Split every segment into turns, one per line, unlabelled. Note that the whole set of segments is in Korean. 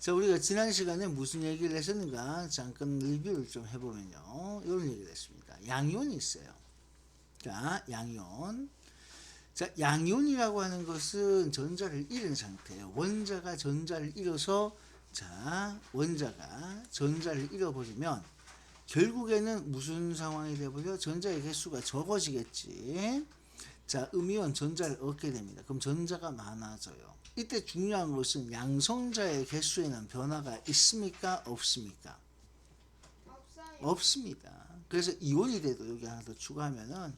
자, 우리가 지난 시간에 무슨 얘기를 했었는가 잠깐 리뷰를 좀 해보면요. 이런 얘기를 했습니다. 양이온이 있어요. 자, 양이온. 자, 양이온이라고 하는 것은 전자를 잃은 상태예요. 원자가 전자를 잃어서, 자, 원자가 전자를 잃어버리면 결국에는 무슨 상황이 되버려? 전자의 개수가 적어지겠지. 자, 음이온 전자를 얻게 됩니다. 그럼 전자가 많아져요. 이때 중요한 것은 양성자의 개수에는 변화가 있습니까? 없습니까?
없어요.
없습니다. 그래서 이온이 돼도 여기 하나 더 추가하면은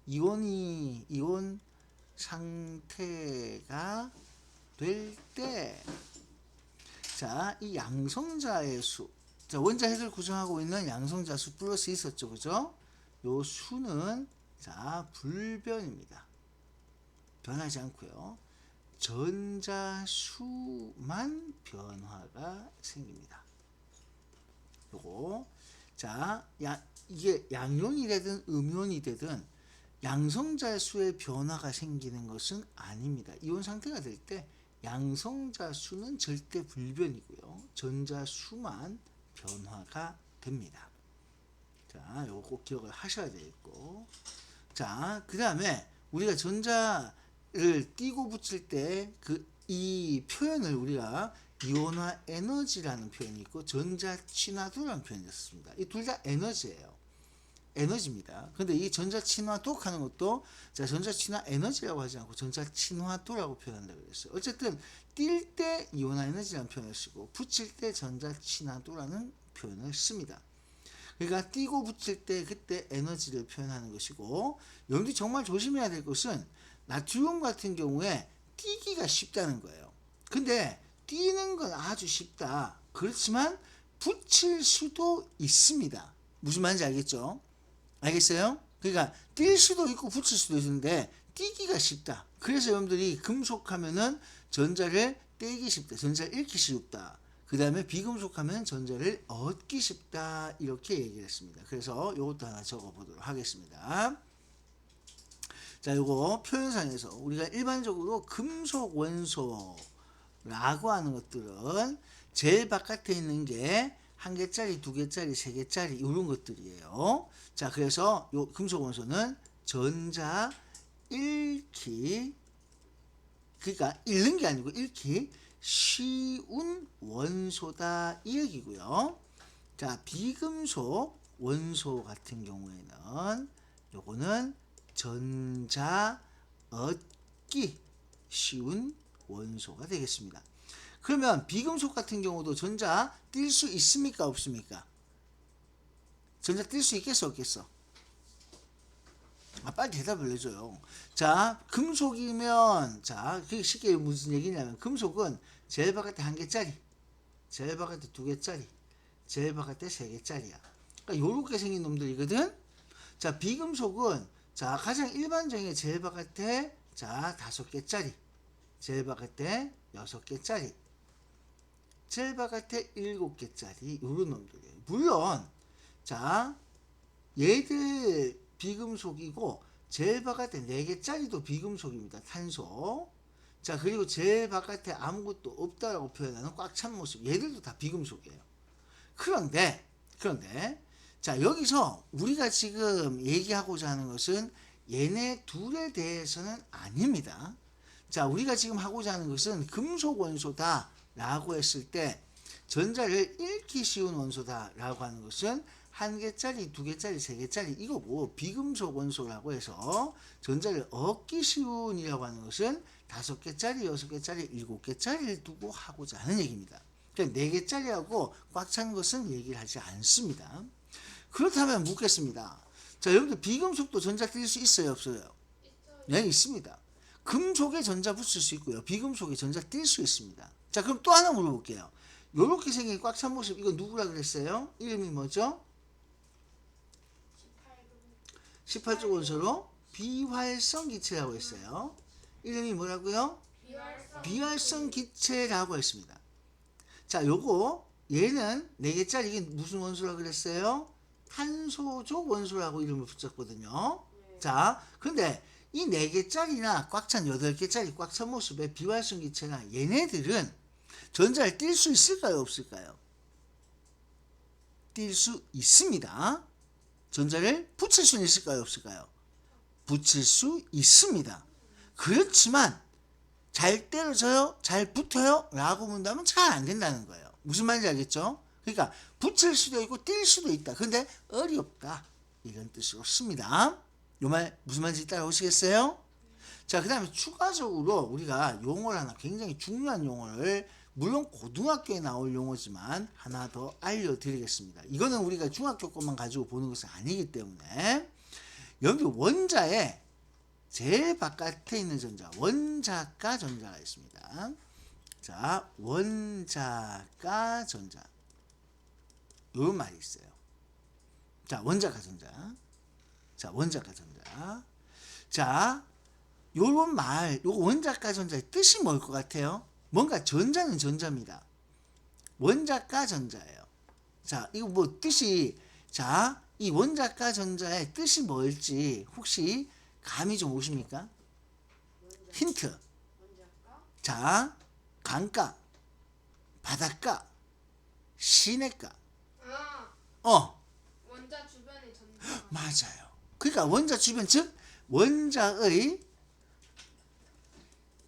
이온 상태가 될 때, 자, 이 양성자의 수, 자, 원자 핵을 구성하고 있는 양성자 수 플러스 있었죠, 그죠? 요 수는, 자, 불변입니다. 변하지 않고요. 전자 수만 변화가 생깁니다. 요거, 자, 이게 양이온이 되든 음이온이 되든 양성자 수의 변화가 생기는 것은 아닙니다. 이온 상태가 될 때 양성자 수는 절대 불변이고요. 전자 수만 변화가 됩니다. 자, 요거 꼭 기억을 하셔야 되겠고. 자, 그 다음에 우리가 전자를 띄고 붙일 때 이 표현을 우리가 이온화 에너지라는 표현이 있고 전자 친화도라는 표현이 있습니다. 이 둘 다 에너지예요. 에너지입니다. 근데 이 전자 친화도 하는 것도, 자, 전자 친화 에너지라고 하지 않고 전자 친화도라고 표현한다고 그랬어요. 어쨌든 뛸 때 이온화 에너지라는 표현을 쓰고 붙일 때 전자 친화도라는 표현을 씁니다. 그러니까 띄고 붙일 때 그때 에너지를 표현하는 것이고, 여러분들이 정말 조심해야 될 것은 나트륨 같은 경우에 띄기가 쉽다는 거예요. 근데 띄는 건 아주 쉽다. 그렇지만 붙일 수도 있습니다. 무슨 말인지 알겠죠? 알겠어요? 그러니까 뛸 수도 있고 붙일 수도 있는데 띄기가 쉽다. 그래서 여러분들이 금속하면은 전자를 떼기 쉽다. 전자를 잃기 쉽다. 그 다음에 비금속하면 전자를 얻기 쉽다. 이렇게 얘기를 했습니다. 그래서 이것도 하나 적어보도록 하겠습니다. 자, 요거 표현상에서 우리가 일반적으로 금속 원소라고 하는 것들은 제일 바깥에 있는 게 한 개짜리, 두 개짜리, 세 개짜리 이런 것들이에요. 자, 그래서 요 금속 원소는 전자 잃기, 그러니까 잃는 게 아니고 잃기 쉬운 원소다 이 얘기고요. 자, 비금속 원소 같은 경우에는 요거는 전자 얻기 쉬운 원소가 되겠습니다. 그러면 비금속 같은 경우도 전자 뛸 수 있습니까? 없습니까? 전자 뛸 수 있겠어? 없겠어? 빨리 대답을 해줘요. 자, 금속이면, 자, 그게 쉽게 무슨 얘기냐면, 금속은 제일 바깥에 한 개짜리, 제일 바깥에 두 개짜리, 제일 바깥에 세 개짜리야. 그러니까 요렇게 생긴 놈들이거든? 자, 비금속은, 자, 가장 일반적인 제일 바깥에, 자, 다섯 개짜리, 제일 바깥에 여섯 개짜리, 제일 바깥에 일곱 개짜리, 요런 놈들이에요. 물론, 자, 얘들 비금속이고 제일 바깥에 4개짜리도 비금속입니다. 탄소. 자, 그리고 제일 바깥에 아무것도 없다라고 표현하는 꽉 찬 모습. 얘들도 다 비금속이에요. 그런데 자, 여기서 우리가 지금 얘기하고자 하는 것은 얘네 둘에 대해서는 아닙니다. 자, 우리가 지금 하고자 하는 것은 금속 원소다 라고 했을 때 전자를 잃기 쉬운 원소다 라고 하는 것은 한 개짜리, 두 개짜리, 세 개짜리 이거고, 비금속 원소라고 해서 전자를 얻기 쉬운이라고 하는 것은 다섯 개짜리, 여섯 개짜리, 일곱 개짜리를 두고 하고자 하는 얘기입니다. 그러니까 네 개짜리하고 꽉 찬 것은 얘기를 하지 않습니다. 그렇다면 묻겠습니다. 자, 여러분들 비금속도 전자 뛸 수 있어요, 없어요? 네, 있습니다. 금속에 전자 붙일 수 있고요. 비금속에 전자 뛸 수 있습니다. 자, 그럼 또 하나 물어볼게요. 요렇게 생긴 꽉 찬 모습, 이거 누구라 그랬어요? 이름이 뭐죠? 18쪽 원소로 비활성 기체라고 했어요. 이름이 뭐라고요? 비활성 기체라고 했습니다. 자, 요거 얘는 4개짜리, 이게 무슨 원소라고 그랬어요? 탄소족 원소라고 이름을 붙였거든요. 자, 근데 이 4개짜리나 꽉 찬 8개짜리 꽉 찬 모습의 비활성 기체나 얘네들은 전자를 띌 수 있을까요? 없을까요? 띌 수 있습니다. 전자를 붙일 수 있을까요? 없을까요? 붙일 수 있습니다. 그렇지만 잘 때려져요? 잘 붙어요? 라고 문다면 잘 안 된다는 거예요. 무슨 말인지 알겠죠? 그러니까 붙일 수도 있고 뛸 수도 있다. 근데 어렵다. 이런 뜻으로 씁니다. 요 말 무슨 말인지 따라오시겠어요? 자, 그 다음에 추가적으로 우리가 용어를 하나, 굉장히 중요한 용어를, 물론 고등학교에 나올 용어지만 하나 더 알려드리겠습니다. 이거는 우리가 중학교 것만 가지고 보는 것은 아니기 때문에 여기 원자에 제일 바깥에 있는 전자, 원자가 전자가 있습니다. 자, 원자가 전자. 이런 말이 있어요. 자, 원자가 전자. 자, 원자가 전자. 자, 요런 말, 요거 원자가 전자의 뜻이 뭘 것 같아요? 뭔가 전자는 전자입니다. 원자가 전자예요. 자, 이거 뭐 뜻이, 자, 이 원자가 전자의 뜻이 뭘지 혹시 감이 좀 오십니까? 힌트. 자, 강가, 바닷가, 시내가.
원자 주변의 전자.
맞아요. 그러니까 원자 주변, 즉 원자의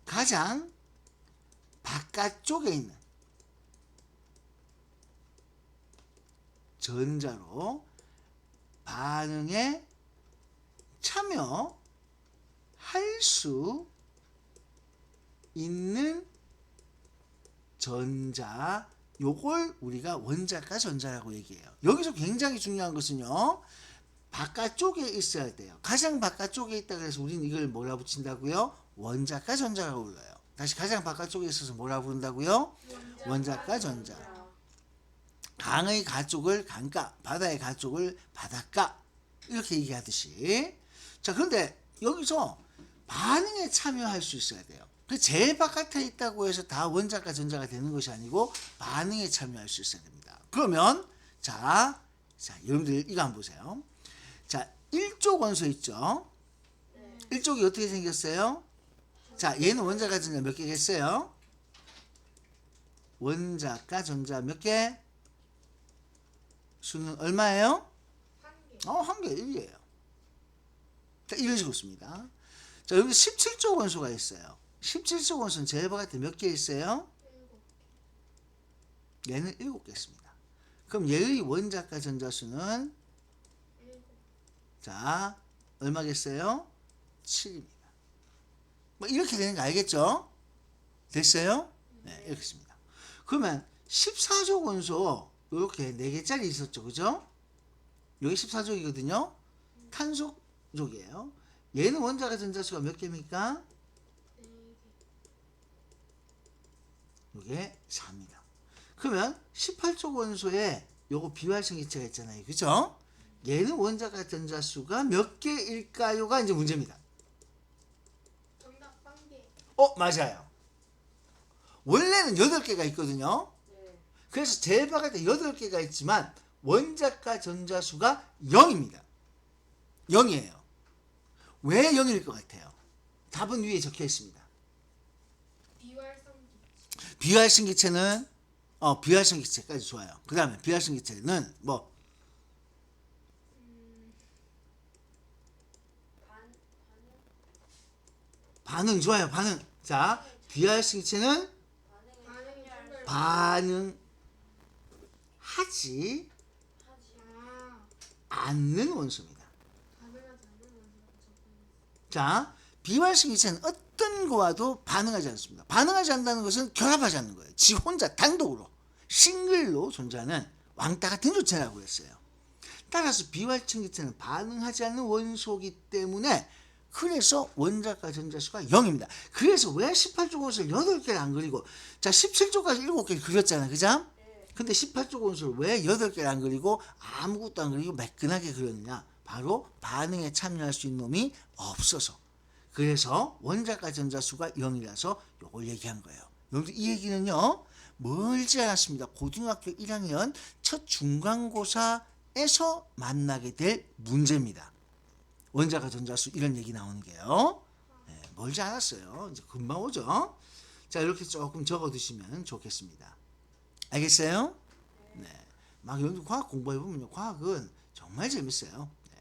가장 바깥쪽에 있는 전자로 반응에 참여할 수 있는 전자, 요걸 우리가 원자가 전자라고 얘기해요. 여기서 굉장히 중요한 것은요, 바깥쪽에 있어야 돼요. 가장 바깥쪽에 있다 그래서 우리는 이걸 뭐라 붙인다고요? 원자가 전자라고 불러요. 다시 가장 바깥쪽에 있어서 뭐라 부른다고요? 원자가 전자. 강의 가쪽을 강가, 바다의 가쪽을 바닷가, 이렇게 얘기하듯이. 자, 그런데 여기서 반응에 참여할 수 있어야 돼요. 그 제일 바깥에 있다고 해서 다 원자가 전자가 되는 것이 아니고 반응에 참여할 수 있어야 됩니다. 그러면 자, 여러분들 이거 한번 보세요. 자, 1족 원소 있죠? 1족이 어떻게 생겼어요? 자, 얘는 원자가 전자 몇 개겠어요? 원자가 전자 몇 개? 수는 얼마예요? 한 개, 1이에요. 자, 이런 식으로 씁니다. 자, 여기 17족 원소가 있어요. 17족 원소는 제일 바깥에 몇 개 있어요? 얘는 7개 있습니다. 그럼 얘의 원자가 전자 수는 자, 얼마겠어요? 7입니다. 뭐 이렇게 되는 거 알겠죠? 됐어요? 네, 이렇게 씁니다. 그러면 14족 원소 이렇게 4개짜리 있었죠, 그죠? 여기 14족이거든요. 탄소족이에요. 얘는 원자가 전자수가 몇 개입니까? 이게 4입니다. 그러면 18족 원소에 요거 비활성 기체가 있잖아요, 그죠? 얘는 원자가 전자수가 몇 개일까요가 이제 문제입니다.
정답 1개.
맞아요. 원래는 8개가 있거든요. 그래서 제일 바깥에 8개가 있지만 원자가 전자수가 0입니다. 0이에요. 왜 0일 것 같아요? 답은 위에 적혀 있습니다.
비활성기.
비활성 기체는 비활성 기체까지 좋아요. 그 다음에 비활성 기체는 뭐 반응 좋아요. 반응. 자, 비활성 기체는 반응하지 않는 원소입니다.
반응하지 않는 원소라고 적혀있어요.
자, 비활성 기체는 어떤 거와도 반응하지 않습니다. 반응하지 않는다는 것은 결합하지 않는 거예요. 지 혼자 단독으로 싱글로 존재하는 왕따 같은 존재라고 했어요. 따라서 비활성 기체는 반응하지 않는 원소이기 때문에 그래서 원자가 전자수가 0입니다. 그래서 왜 18족 원소를 8개를 안 그리고 자 17족까지 7개를 그렸잖아요. 그죠? 근데 18족 원소를 왜 8개를 안 그리고 아무것도 안 그리고 매끈하게 그렸느냐? 바로 반응에 참여할 수 있는 놈이 없어서. 그래서 원자가 전자수가 0이라서 요걸 얘기한 거예요. 여러분들 이 얘기는요. 멀지 않았습니다. 고등학교 1학년 첫 중간고사에서 만나게 될 문제입니다. 원자가 전자수 이런 얘기 나오는 게요. 네, 멀지 않았어요. 이제 금방 오죠. 자, 이렇게 조금 적어 두시면 좋겠습니다. 알겠어요? 네. 막 여러분 과학 공부해 보면요, 과학은 정말 재밌어요. 네.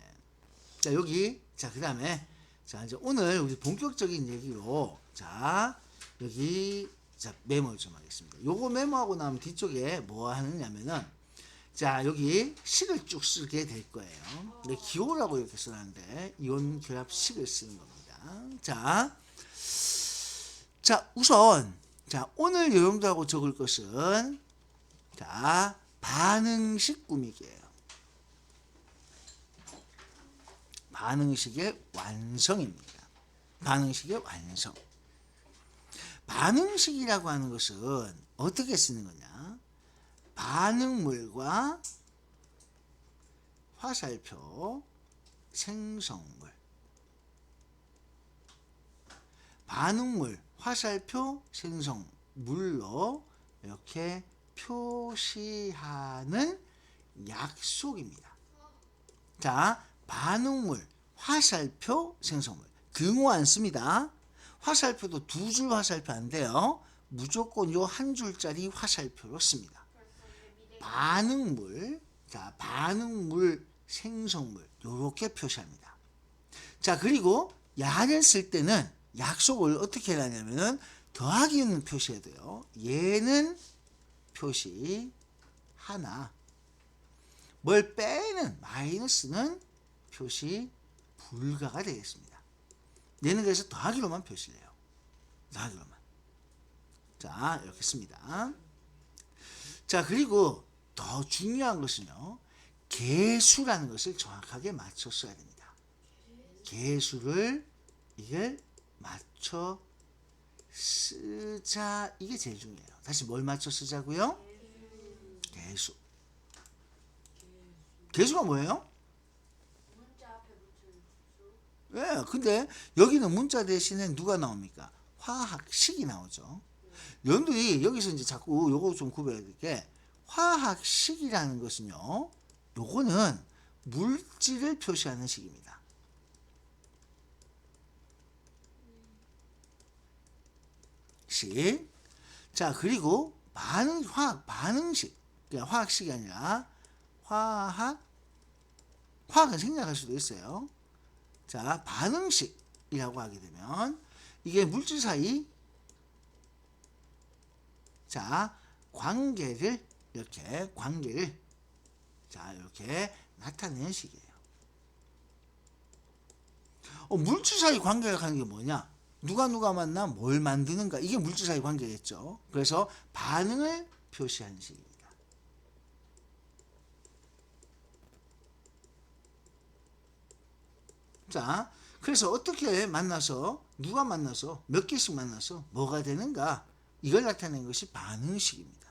자, 여기 자, 그다음에 자, 이제 오늘 우리 본격적인 얘기로 자, 여기 자, 메모를 좀 하겠습니다. 요거 메모하고 나면 뒤쪽에 뭐 하느냐면은 자, 여기 식을 쭉 쓰게 될 거예요. 근데 기호라고 이렇게 써놨는데 이온 결합식을 쓰는 겁니다. 자, 자, 우선 자, 오늘 여러분들하고 적을 것은 자, 반응식 꾸미기예요. 반응식의 완성입니다. 반응식의 완성. 반응식이라고 하는 것은 어떻게 쓰는 거냐? 반응물과 화살표, 생성물. 반응물, 화살표, 생성물로 이렇게 표시하는 약속입니다. 자, 반응물, 화살표, 생성물. 등호 안 씁니다. 화살표도 두 줄 화살표 안 돼요. 무조건 요 한 줄짜리 화살표로 씁니다. 반응물, 자, 반응물, 생성물 요렇게 표시합니다. 자, 그리고 야를 쓸 때는 약속을 어떻게 하냐면은 더하기는 표시해야 돼요. 얘는 표시 하나, 뭘 빼는 마이너스는 표시 불가가 되겠습니다. 얘는 그래서 더하기로만 표시를 해요. 더하기로만. 자, 이렇게 씁니다. 자, 그리고 더 중요한 것은요, 개수라는 것을 정확하게 맞춰 써야 됩니다. 개수를 이걸 맞춰 쓰자. 이게 제일 중요해요. 다시 뭘 맞춰 쓰자고요? 개수. 개수가 뭐예요?
문자 앞에 붙이는 수.
예, 근데 여기는 문자 대신에 누가 나옵니까? 화학식이 나오죠. 여러분들이 여기서 이제 자꾸 요거 좀 구별해야 될 게, 화학식이라는 것은요, 요거는 물질을 표시하는 식입니다. 식. 자, 그리고 화학 반응식. 그냥 화학식이 아니라 화학은 생략할 수도 있어요. 자, 반응식이라고 하게 되면 이게 물질 사이 자, 관계를 자, 이렇게 나타내는 식이에요. 물질 사이 관계가 가는 게 뭐냐? 누가 만나 뭘 만드는가? 이게 물질 사이 관계겠죠. 그래서 반응을 표시하는 식입니다. 자, 그래서 어떻게 만나서 누가 만나서 몇 개씩 만나서 뭐가 되는가? 이걸 나타내는 것이 반응식입니다.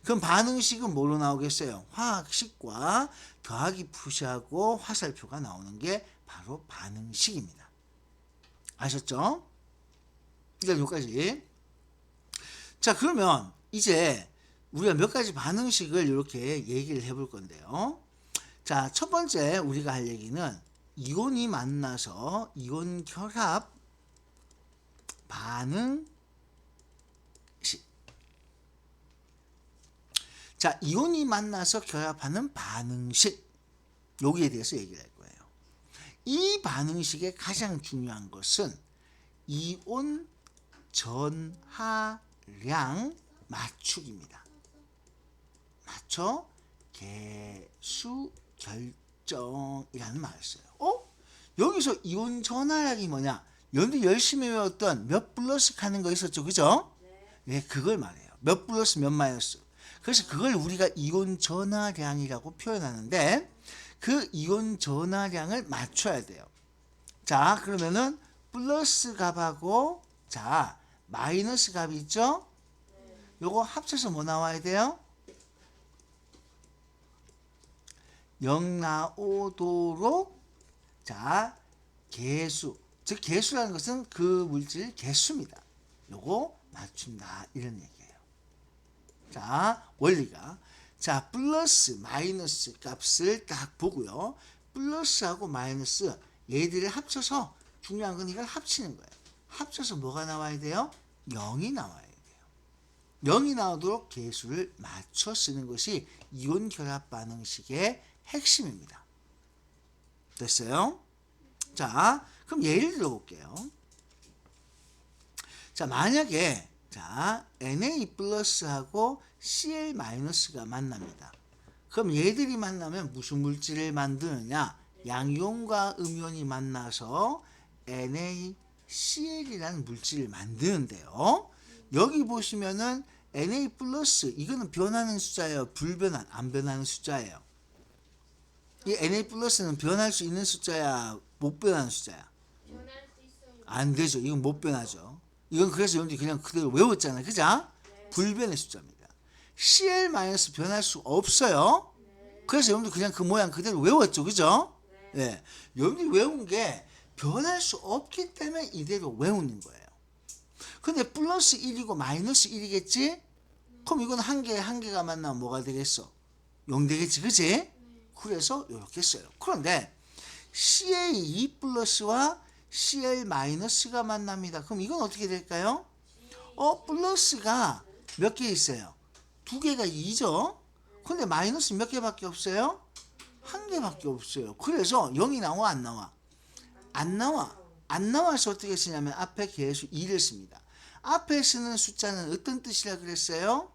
그럼 반응식은 뭐로 나오겠어요? 화학식과 더하기 표시하고 화살표가 나오는 게 바로 반응식입니다. 아셨죠? 일단 여기까지. 자, 그러면 이제 우리가 몇 가지 반응식을 이렇게 얘기를 해볼 건데요. 자, 첫 번째 우리가 할 얘기는 이온이 만나서 이온 결합 반응식. 자, 이온이 만나서 결합하는 반응식. 여기에 대해서 얘기를 할 거예요. 이 반응식의 가장 중요한 것은 이온 전하량 맞추기입니다. 맞춰 개수 결정이라는 말을 써요. 여기서 이온 전하량이 뭐냐? 여러분들 열심히 외웠던 몇 플러스 하는 거 있었죠, 그죠? 네, 그걸 말해요. 몇 플러스 몇 마이너스. 그래서 그걸 우리가 이온 전하량이라고 표현하는데, 그 이온 전하량을 맞춰야 돼요. 자, 그러면은 플러스 값하고 자, 마이너스 값이 있죠? 요거 합쳐서 뭐 나와야 돼요? 0 나오도록 자, 개수. 즉 개수라는 것은 그 물질 개수입니다. 요거 맞춘다 이런 얘기예요. 자, 원리가 자, 플러스 마이너스 값을 딱 보고요. 플러스하고 마이너스 얘들을 합쳐서 중요한 건 이걸 합치는 거예요. 합쳐서 뭐가 나와야 돼요? 0이 나와야 돼요. 0이 나오도록 계수를 맞춰 쓰는 것이 이온 결합 반응식의 핵심입니다. 됐어요? 자, 그럼 예를 들어 볼게요. 자, 만약에 자, Na 플러스하고 Cl 마이너스가 만납니다. 그럼 얘들이 만나면 무슨 물질을 만드느냐? 양이온과 음이온이 만나서 NaCl이라는 물질을 만드는데요. 여기 보시면은 Na 플러스 이거는 변하는 숫자예요. 불변한 안 변하는 숫자예요. 이 Na 플러스는 변할 수 있는 숫자야, 못 변하는 숫자야.
변할 수 있어요.
안 되죠. 이건 못 변하죠. 이건 그래서 여러분들이 그냥 그대로 외웠잖아요. 그죠? 불변의 숫자입니다. Cl 마이너스 변할 수 없어요. 그래서 여러분들 그냥 그 모양 그대로 외웠죠. 그죠? 네. 여러분들이 외운 게 변할 수 없기 때문에 이대로 외우는 거예요. 근데 플러스 1이고 마이너스 1이겠지? 그럼 이건 한 개가 만나면 뭐가 되겠어? 0 되겠지. 그지? 그래서 이렇게 써요. 그런데 CA2 플러스와 CL 마이너스가 만납니다. 그럼 이건 어떻게 될까요? 플러스가 몇 개 있어요? 2개가 2죠? 근데 마이너스 몇 개밖에 없어요? 1개밖에 없어요. 그래서 0이 나와 안 나와? 안 나와. 안 나와서 어떻게 쓰냐면 앞에 계수 2를 씁니다. 앞에 쓰는 숫자는 어떤 뜻이라 그랬어요?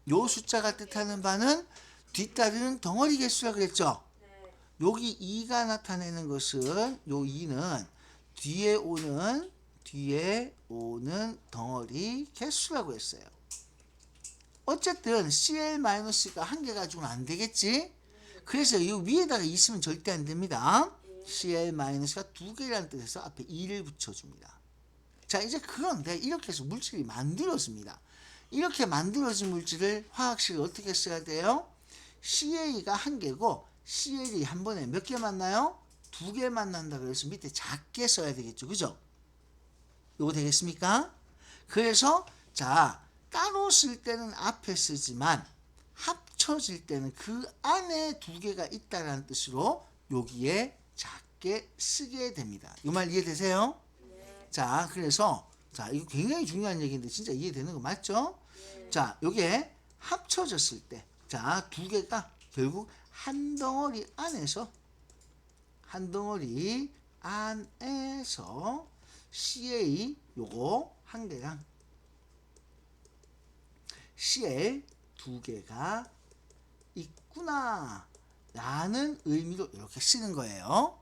요 숫자가 뜻하는 바는 뒤따르는 덩어리 개수라 그랬죠? 여기 2가 나타내는 것은 요 2는 뒤에 오는 덩어리 개수라고 했어요. 어쨌든 CL-가 한 개 가지고는 안 되겠지? 그래서 이 위에다가 있으면 절대 안 됩니다. CL-가 2개라는 뜻에서 앞에 2를 붙여줍니다. 자, 이제 그런데 이렇게 해서 물질이 만들어집니다. 이렇게 만들어진 물질을 화학식을 어떻게 써야 돼요? CA가 한 개고 CL이 한 번에 몇 개 만나요? 2개 만난다 그래서 밑에 작게 써야 되겠죠. 그죠? 요거 되겠습니까? 그래서 자, 따로 쓸 때는 앞에 쓰지만 합쳐질 때는 그 안에 2개가 있다라는 뜻으로 여기에 작게 쓰게 됩니다. 이 말 이해되세요? 자, 그래서 자, 이거 굉장히 중요한 얘기인데 진짜 이해되는 거 맞죠? 자, 요게 합쳐졌을 때 자, 2개가 결국 한 덩어리 안에서 CA 요거 한 개랑 CL 2개가 있구나 라는 의미로 이렇게 쓰는 거예요.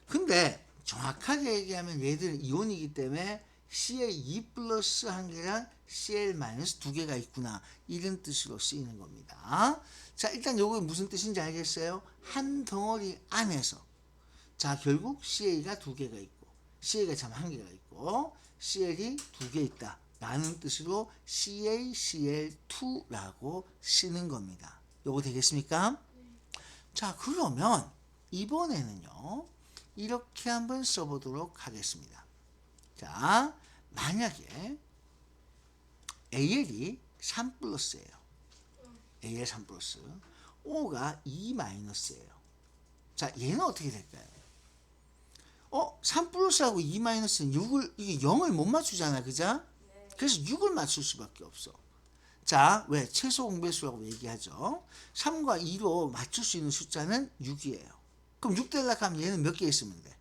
근데 정확하게 얘기하면 얘들은 이온이기 때문에 CA2 플러스 한 개랑 CL 마이너스 2개가 있구나 이런 뜻으로 쓰이는 겁니다. 자, 일단 요거 무슨 뜻인지 알겠어요? 한 덩어리 안에서 자, 결국 CA가 2개가 있고 CA가 참 한 개가 있고 CL이 2개 있다 라는 뜻으로 CaCl2라고 쓰는 겁니다. 요거 되겠습니까? 자, 그러면 이번에는요 이렇게 한번 써보도록 하겠습니다. 자, 만약에 AL이 3 플러스예요. AL 3 플러스 O가 2 마이너스예요. 자, 얘는 어떻게 될까요? 3 플러스하고 2 마이너스는 0을 못 맞추잖아. 그죠? 그래서 6을 맞출 수밖에 없어. 자, 왜? 최소 공배수라고 얘기하죠. 3과 2로 맞출 수 있는 숫자는 6이에요. 그럼 6 되려고 하면 얘는 몇 개 있으면 돼?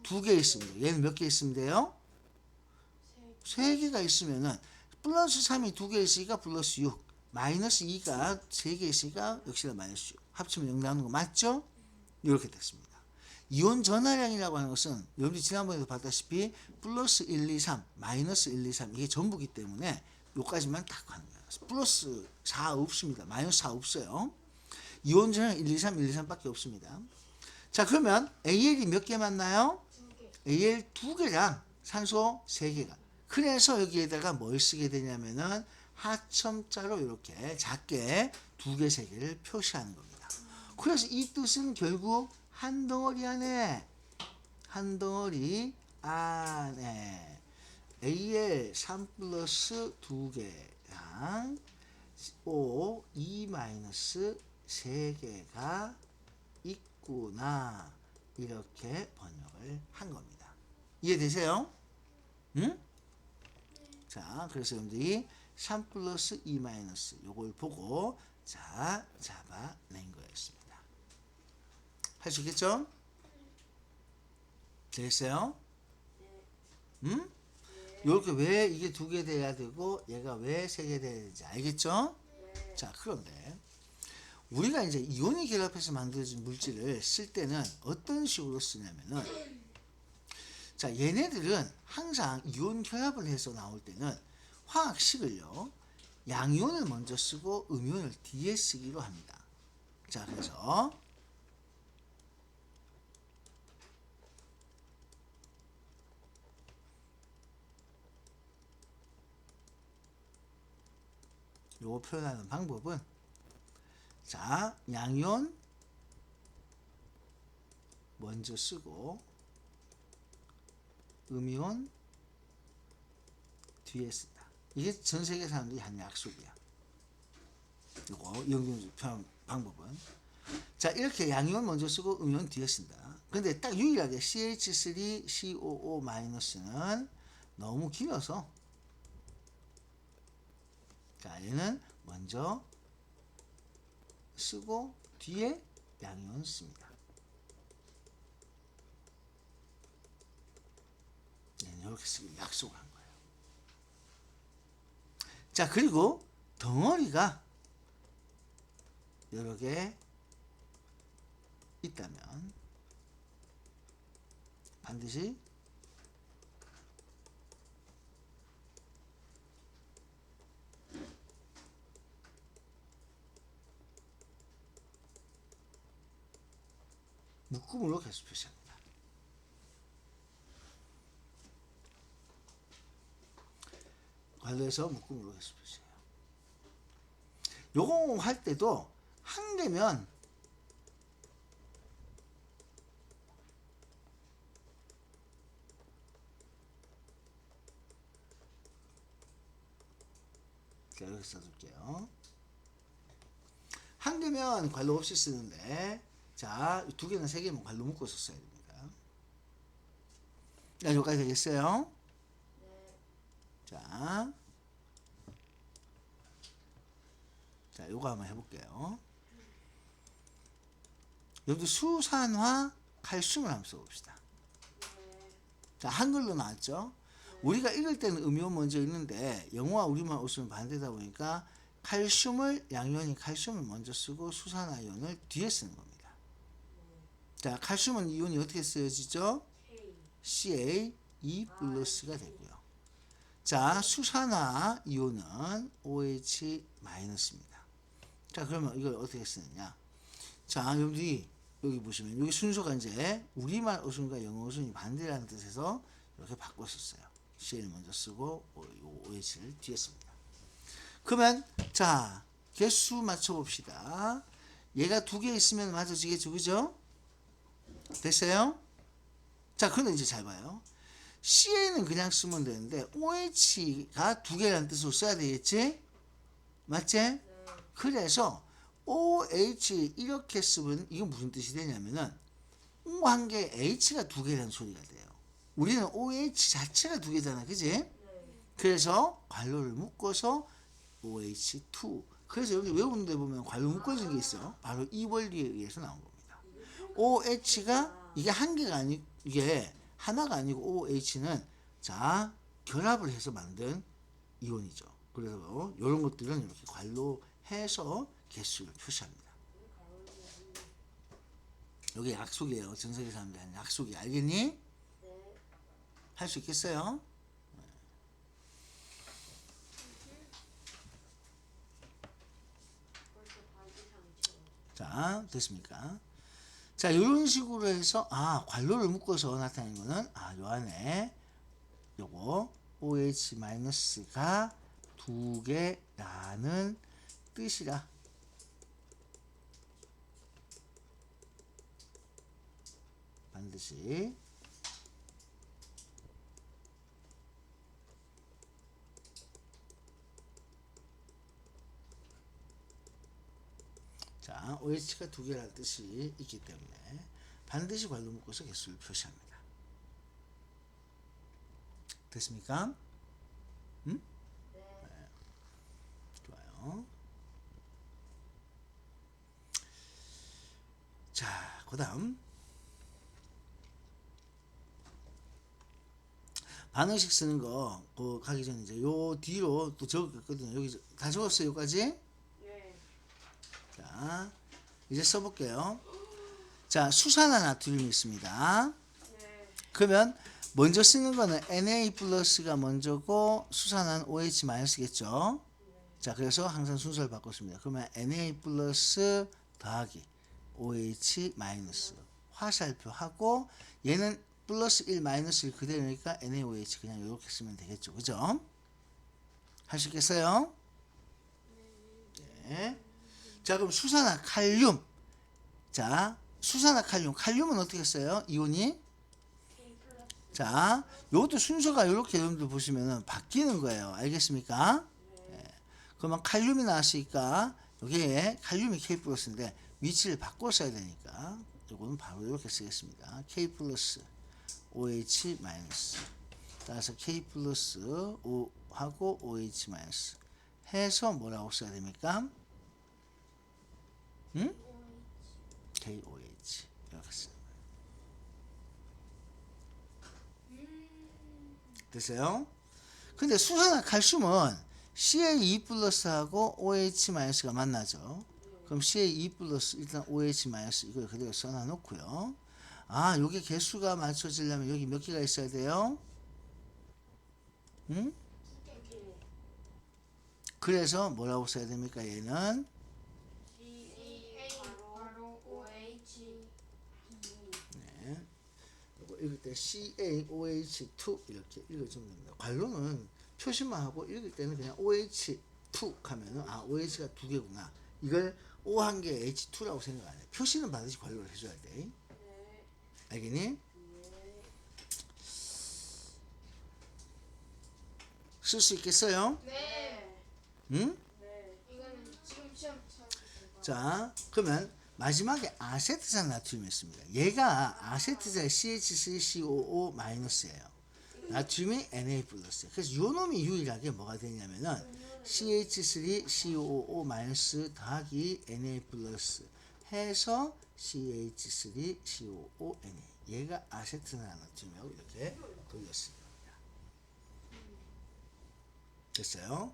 2개 있으면 돼. 얘는 몇 개 있으면 돼요? 3개가 있으면은 플러스 3이 2개 있으니까 플러스 6 마이너스 2가 3개 있으니까 역시나 마이너스 6 합치면 0 나오는 거 맞죠? 이렇게 됐습니다. 이온 전하량이라고 하는 것은 여러분이 지난번에도 봤다시피 플러스 1, 2, 3 마이너스 1, 2, 3 이게 전부기 때문에 요까지만 딱 하는 거예요. 플러스 4 없습니다. 마이너스 4 없어요. 이온 전하량 1, 2, 3, 1, 2, 3밖에 없습니다. 자, 그러면 AL이 몇 개 만나요?
2개.
AL 2개랑 산소 3개가. 그래서 여기에다가 뭘 쓰게 되냐면은 하첨자로 이렇게 작게 2개, 3개를 표시하는 겁니다. 그래서 이 뜻은 결국 한 덩어리 안에 AL 3 플러스 2개랑 O 2 마이너스 3개가 있구나 이렇게 번역을 한 겁니다. 이해되세요? 응? 자, 그래서 여러분들이 3 플러스 2 마이너스 요걸 보고 자 잡아낸 거였습니다. 할 수 있겠죠? 되겠어요? 음? 이렇게 왜 이게 2개 돼야 되고 얘가 왜 3개 돼야 되는지 알겠죠? 자, 그런데 우리가 이제 이온이 결합해서 만들어진 물질을 쓸 때는 어떤 식으로 쓰냐면은 자, 얘네들은 항상 이온 결합을 해서 나올 때는 화학식을요 양이온을 먼저 쓰고 음이온을 뒤에 쓰기로 합니다. 자, 그래서 요거 표현하는 방법은 자, 양이온 먼저 쓰고 음이온 뒤에 쓴다. 이게 전 세계 사람들이 하는 약속이야. 요거 이용균 표현 방법은 자, 이렇게 양이온 먼저 쓰고 음이온 뒤에 쓴다. 근데 딱 유일하게 CH3COO-는 너무 길어서 자, 얘는 먼저 쓰고 뒤에 양이온 씁니다. 얘는 이렇게 쓰기 약속을 한 거예요. 자, 그리고 덩어리가 여러 개 있다면 반드시 묶음으로 계속 표시합니다. 관로에서 묶음으로 계속 표시해요. 요거 할 때도 한 개면 자, 여기 써줄게요. 한 개면 관로 없이 쓰는데 자, 2개나 3개면 관로 묶어서 써야 됩니다. 자, 여기까지 되겠어요? 자, 요거 한번 해볼게요. 여기 수산화 칼슘을 한번 써봅시다. 자, 한글로 나왔죠? 우리가 읽을 때는 음이온 먼저 읽는데 영어와 우리말 없으면 반대다 보니까 칼슘을 양이온이 칼슘을 먼저 쓰고 수산화이온을 뒤에 쓰는 겁니다. 자, 칼슘은 이온이 어떻게 쓰여지죠? Ca2 플러스가 되고요. 자, 수산화 이온은 OH 마이너스입니다. 자, 그러면 이걸 어떻게 쓰느냐? 자, 여기 보시면 여기 순서가 이제 우리말 어순과 영어 어순이 반대라는 뜻에서 이렇게 바꿨었어요. C를 먼저 쓰고 OH를 뒤에 씁니다. 그러면 자, 개수 맞춰봅시다. 얘가 2개 있으면 맞아지겠죠, 그죠? 됐어요? 자, 그런데 이제 잘 봐요. Ca는 그냥 쓰면 되는데 OH가 2개라는 뜻으로 써야 되겠지? 맞지? 그래서 OH 이렇게 쓰면 이건 무슨 뜻이 되냐면은 O 한 개 H가 2개라는 소리가 돼요. 우리는 OH 자체가 2개잖아, 그지? 그래서 관로를 묶어서 OH2. 그래서 여기 외우는 데 보면 관로 묶어진 게 있어. 바로 이 원리에 의해서 나온 겁니다. OH가 이게 한 개가 아니 이게 하나가 아니고 OH는 자, 결합을 해서 만든 이온이죠. 그래서 이런 것들은 이렇게 관로해서 개수를 표시합니다. 여기 약속이에요. 전 세계 사람들이 하는 약속이. 알겠니? 할 수 있겠어요? 자, 됐습니까? 자, 이런 식으로 해서 관로를 묶어서 나타내는 거는 요 안에 요거 OH-가 2개라는 뜻이라 반드시 자, OH가 2개라는 뜻이 있기 때문에 반드시 관로 묶어서 개수를 표시합니다. 됐습니까? 네. 좋아요. 자, 그다음 반응식 쓰는 거 그 가기 전에 이제 요 뒤로 또 적었거든요. 여기 다 적었어요, 여기까지.
네.
자, 이제 써볼게요. 자, 수산화 나트륨이 있습니다.
네.
그러면 먼저 쓰는 거는 Na 플러스가 먼저고 수산화는 OH 마이너스겠죠. 자, 그래서 항상 순서를 바꿨습니다. 그러면 Na 플러스 더하기 OH 마이너스 화살표 하고 얘는 플러스 1 마이너스 1 그대로니까 NaOH 그냥 이렇게 쓰면 되겠죠. 그죠? 할 수 있겠어요? 네. 자, 그럼 수산화 칼륨. 자, 수산화 칼륨. 칼륨은 어떻게 써요? 이온이? 자, 요것도 순서가 이렇게 여러분들 보시면은 바뀌는 거예요. 알겠습니까? 네. 그러면 칼륨이 나왔으니까 여기에 칼륨이 K 플러스인데 위치를 바꿔 써야 되니까 요거는 바로 이렇게 쓰겠습니다. K 플러스 OH 마이너스 따라서 K 플러스 O 하고 OH 마이너스 해서 뭐라고 써야 됩니까? 응? KOH 이렇게 써요. 됐어요? 근데 수산화 칼슘은 CA2 플러스하고 OH 마이너스가 만나죠. 그럼 CA2 플러스 일단 OH 마이너스 이걸 그대로 써놔 놓고요. 아, 요게 개수가 맞춰지려면 여기 몇 개가 있어야 돼요? 응? 그래서 뭐라고 써야 됩니까? 얘는
CA 바로 OH
네. 요거 읽을 때 CaOH2 이렇게 읽어주면 됩니다. 관로는 표시만 하고 읽을 때는 그냥 OH2 하면은 아 OH가 두 개구나. 이걸 O 한 개 H2라고 생각 안 해. 표시는 반드시 관로를 해줘야 돼.
네.
알겠니?
네.
쓸 수 있겠어요?
네.
응?
네.
이거는 지금 시험처럼.
자, 그러면 마지막에 아세트산 나트륨이 있습니다. 얘가 아세트산 CH3COO 마이너스예요. 나트륨이 Na 플러스예요. 그래서 요 놈이 유일하게 뭐가 되냐면은 CH3COO 마이너스 더하기 Na 플러스 해서 CH3COO Na. 얘가 아세트산 나트륨이라고 이렇게 돌렸습니다. 됐어요?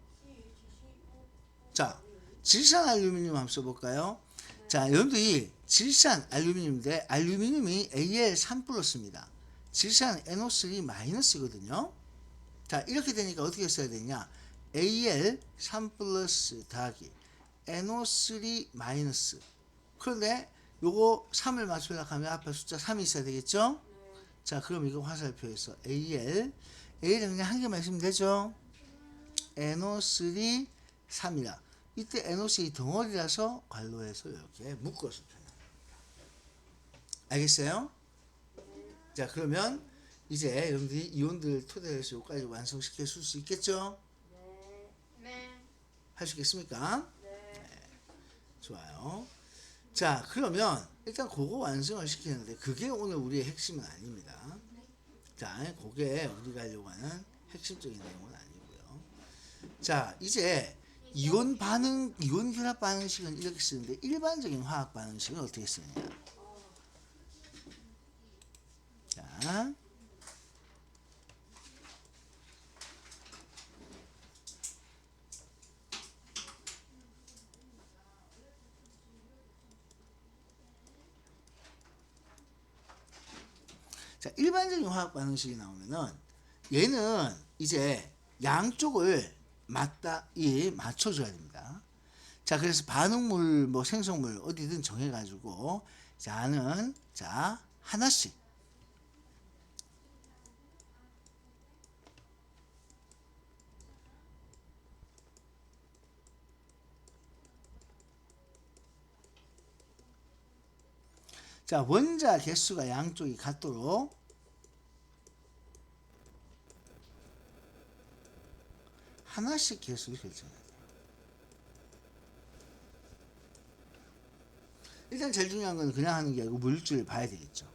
자, 질산 알루미늄 한번 써볼까요? 자, 여러분들이 질산 알루미늄인데 알루미늄이 Al3 플러스입니다. 질산 NO3 마이너스거든요. 자, 이렇게 되니까 어떻게 써야 되냐? Al3 플러스 더하기 NO3 마이너스. 그런데 요거 3을 맞추려고 하면 앞에 숫자 3이 있어야 되겠죠? 자, 그럼 이거 화살표에서 Al은 그냥 한 개만 있으면 되죠? NO3 3이라. 이때 NO3 덩어리라서 관로해서 이렇게 묶어서 표현합니다. 알겠어요? 자, 그러면 이제 여러분들이 이온들 토대로 해서 여기까지 완성시켜 줄 수 있겠죠?
네.
네.
할 수 있겠습니까?
네.
좋아요. 자, 그러면 일단 그거 완성을 시키는데 그게 오늘 우리의 핵심은 아닙니다. 자, 그게 우리가 하려고 하는 핵심적인 내용은 아니고요. 자, 이제 이온 반응, 이온 결합 반응식은 이렇게 쓰는데 일반적인 화학 반응식은 어떻게 쓰느냐? 자, 자, 일반적인 화학 반응식이 나오면은 얘는 이제 양쪽을 맞춰줘야 됩니다. 자, 그래서 반응물, 뭐 생성물 어디든 정해가지고 자는 자 하나씩 자 원자 개수가 양쪽이 같도록 하나씩 개수를 결정해야 돼요. 일단 제일 중요한 건 그냥 하는 게 아니고 물질을 봐야 되겠죠.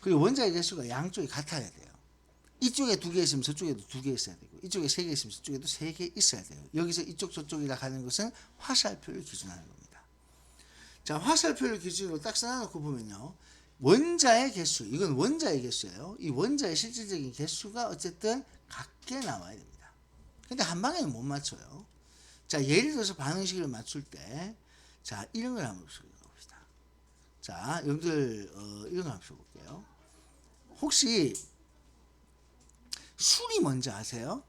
그리고 원자의 개수가 양쪽이 같아야 돼요. 이쪽에 2개 있으면 저쪽에도 2개 있어야 되고 이쪽에 3개 있으면 저쪽에도 3개 있어야 돼요. 여기서 이쪽 저쪽이라 하는 것은 화살표를 기준하는 겁니다. 자, 화살표를 기준으로 딱 써놓고 보면요. 원자의 개수, 이건 원자의 개수예요. 이 원자의 실질적인 개수가 어쨌든 같게 나와야 됩니다. 근데 한 방에는 못 맞춰요. 자, 예를 들어서 반응식을 맞출 때, 자, 이런 걸 한번 써봅시다. 자, 여러분들, 이런 걸 한번 써볼게요. 혹시, 술이 뭔지 아세요?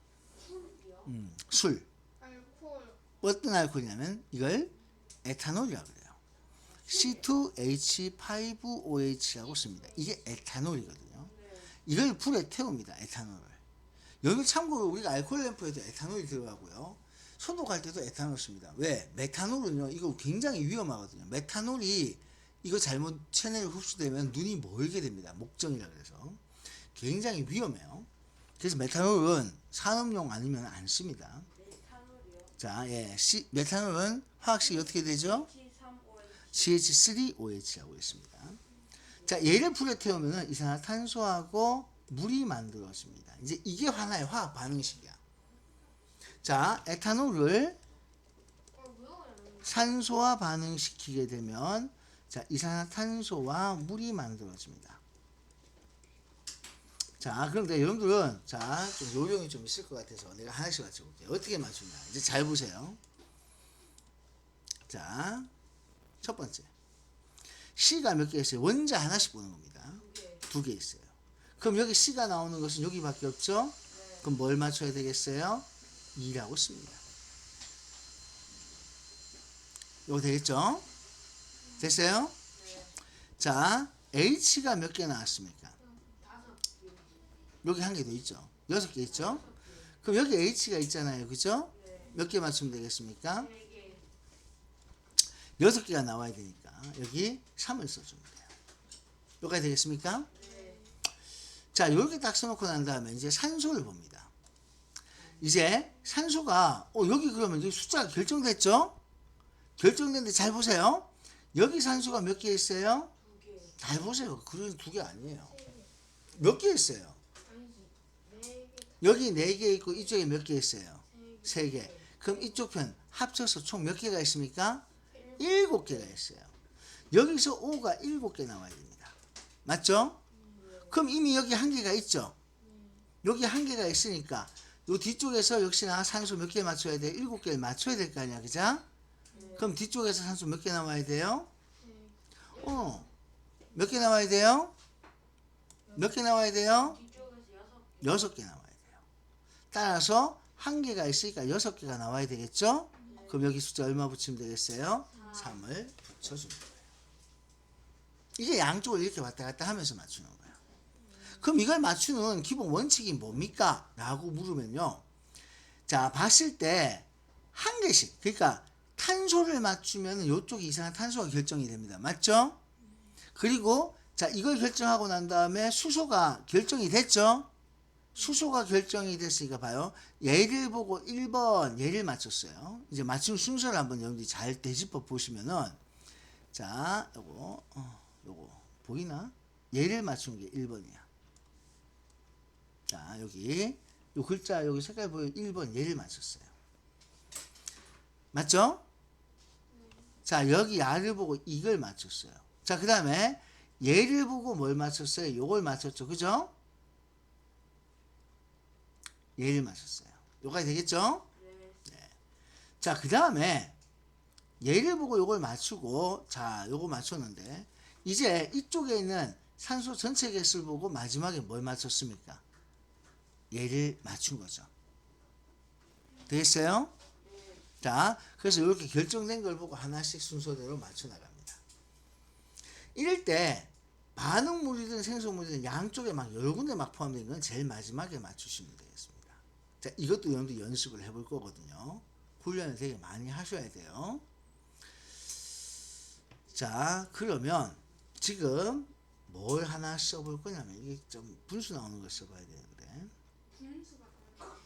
술.
알콜.
어떤 알코올이냐면, 이걸 에탄올이라고 그래요. C2H5OH라고 씁니다. 이게 에탄올이거든요. 이걸 불에 태웁니다. 에탄올을. 여기 참고로 우리가 알코올 램프에도 에탄올이 들어가고요. 소독할 때도 에탄올 씁니다. 왜? 메탄올은요. 이거 굉장히 위험하거든요. 메탄올이 이거 잘못 체내에 흡수되면 눈이 멀게 됩니다. 목정이라 그래서. 굉장히 위험해요. 그래서 메탄올은 산업용 아니면 안 씁니다.
메탄올이요.
자, 예. 메탄올은 화학식이 어떻게 되죠? CH3OH라고 있습니다. 자, 얘를 불에 태우면 이산화탄소하고 물이 만들어집니다. 이제 이게 하나의 화학 반응식이야. 자, 에탄올을 산소와 반응시키게 되면 자, 이산화탄소와 물이 만들어집니다. 자, 그런데 여러분들은 자, 좀 요령이 좀 있을 것 같아서 내가 하나씩 맞춰볼게요. 어떻게 맞추냐? 이제 잘 보세요. 자, 첫 번째. C가 몇 개 있어요? 원자 하나씩 보는 겁니다. 2개 있어요. 그럼 여기 C가 나오는 것은 여기밖에 없죠? 그럼 뭘 맞춰야 되겠어요? 2라고 씁니다. 이거 되겠죠? 됐어요? 자, H가 몇 개 나왔습니까? 여기 한 개 더 있죠? 6개 있죠? 그럼 여기 H가 있잖아요. 그죠? 몇 개 맞추면 되겠습니까? 6개가 나와야 되니까 여기 3을 써주면 돼요. 여기까지 되겠습니까? 자, 이렇게 딱 써놓고 난 다음에 이제 산소를 봅니다. 이제 산소가 여기 그러면 여기 숫자가 결정됐죠? 결정됐는데 잘 보세요. 여기 산소가 몇 개 있어요? 잘 보세요. 그런 2개 아니에요. 몇 개 있어요? 여기 4개 있고 이쪽에 몇 개 있어요? 3개. 그럼 이쪽 편 합쳐서 총 몇 개가 있습니까? 7개가 있어요. 여기서 O가 7개 나와야 됩니다. 맞죠? 그럼 이미 여기 한 개가 있죠? 여기 한 개가 있으니까 요 뒤쪽에서 역시나 산소 몇 개 맞춰야 돼요? 7개를 맞춰야 될 거 아니야. 그죠? 그럼 뒤쪽에서 산소 몇 개 나와야 돼요? 몇 개 나와야 돼요? 몇 개 나와야 돼요? 6개 나와야 돼요. 따라서 한 개가 있으니까 6개가 나와야 되겠죠? 그럼 여기 숫자 얼마 붙이면 되겠어요? 3을 붙여주는 거예요. 이게 양쪽을 이렇게 왔다 갔다 하면서 맞추는 거예요. 그럼 이걸 맞추는 기본 원칙이 뭡니까? 라고 물으면요. 자, 봤을 때 한 개씩, 그러니까 탄소를 맞추면 이쪽이 이산화탄소가 결정이 됩니다. 맞죠? 그리고 자, 이걸 결정하고 난 다음에 수소가 결정이 됐죠? 수소가 결정이 됐으니까 봐요. 얘를 보고 1번 얘를 맞췄어요. 이제 맞춤 순서를 한번 여러분들이 잘 되짚어 보시면은 자, 요거 보이나? 얘를 맞춘 게 1번이야. 자, 여기 요 글자 여기 색깔 보여 1번 얘를 맞췄어요. 맞죠? 자, 여기 야를 보고 이걸 맞췄어요. 자, 그 다음에 얘를 보고 뭘 맞췄어요? 요걸 맞췄죠. 그죠? 얘를 맞췄어요. 요까지 되겠죠? 네. 자, 그 다음에 얘를 보고 요걸 맞추고 자, 요거 맞췄는데 이제 이쪽에 있는 산소 전체 개수를 보고 마지막에 뭘 맞췄습니까? 얘를 맞춘 거죠. 되겠어요? 자, 그래서 이렇게 결정된 걸 보고 하나씩 순서대로 맞춰 나갑니다. 이럴 때 반응물이든 생소물이든 양쪽에 막 여러 군데 막 포함된 건 제일 마지막에 맞추시면 되겠습니다. 자, 이것도 여러분들 연습을 해볼 거거든요. 훈련을 되게 많이 하셔야 돼요. 자, 그러면 지금 뭘 하나 써볼 거냐면 이게 좀 분수 나오는 걸 써봐야 되는데
분수가 뭐야?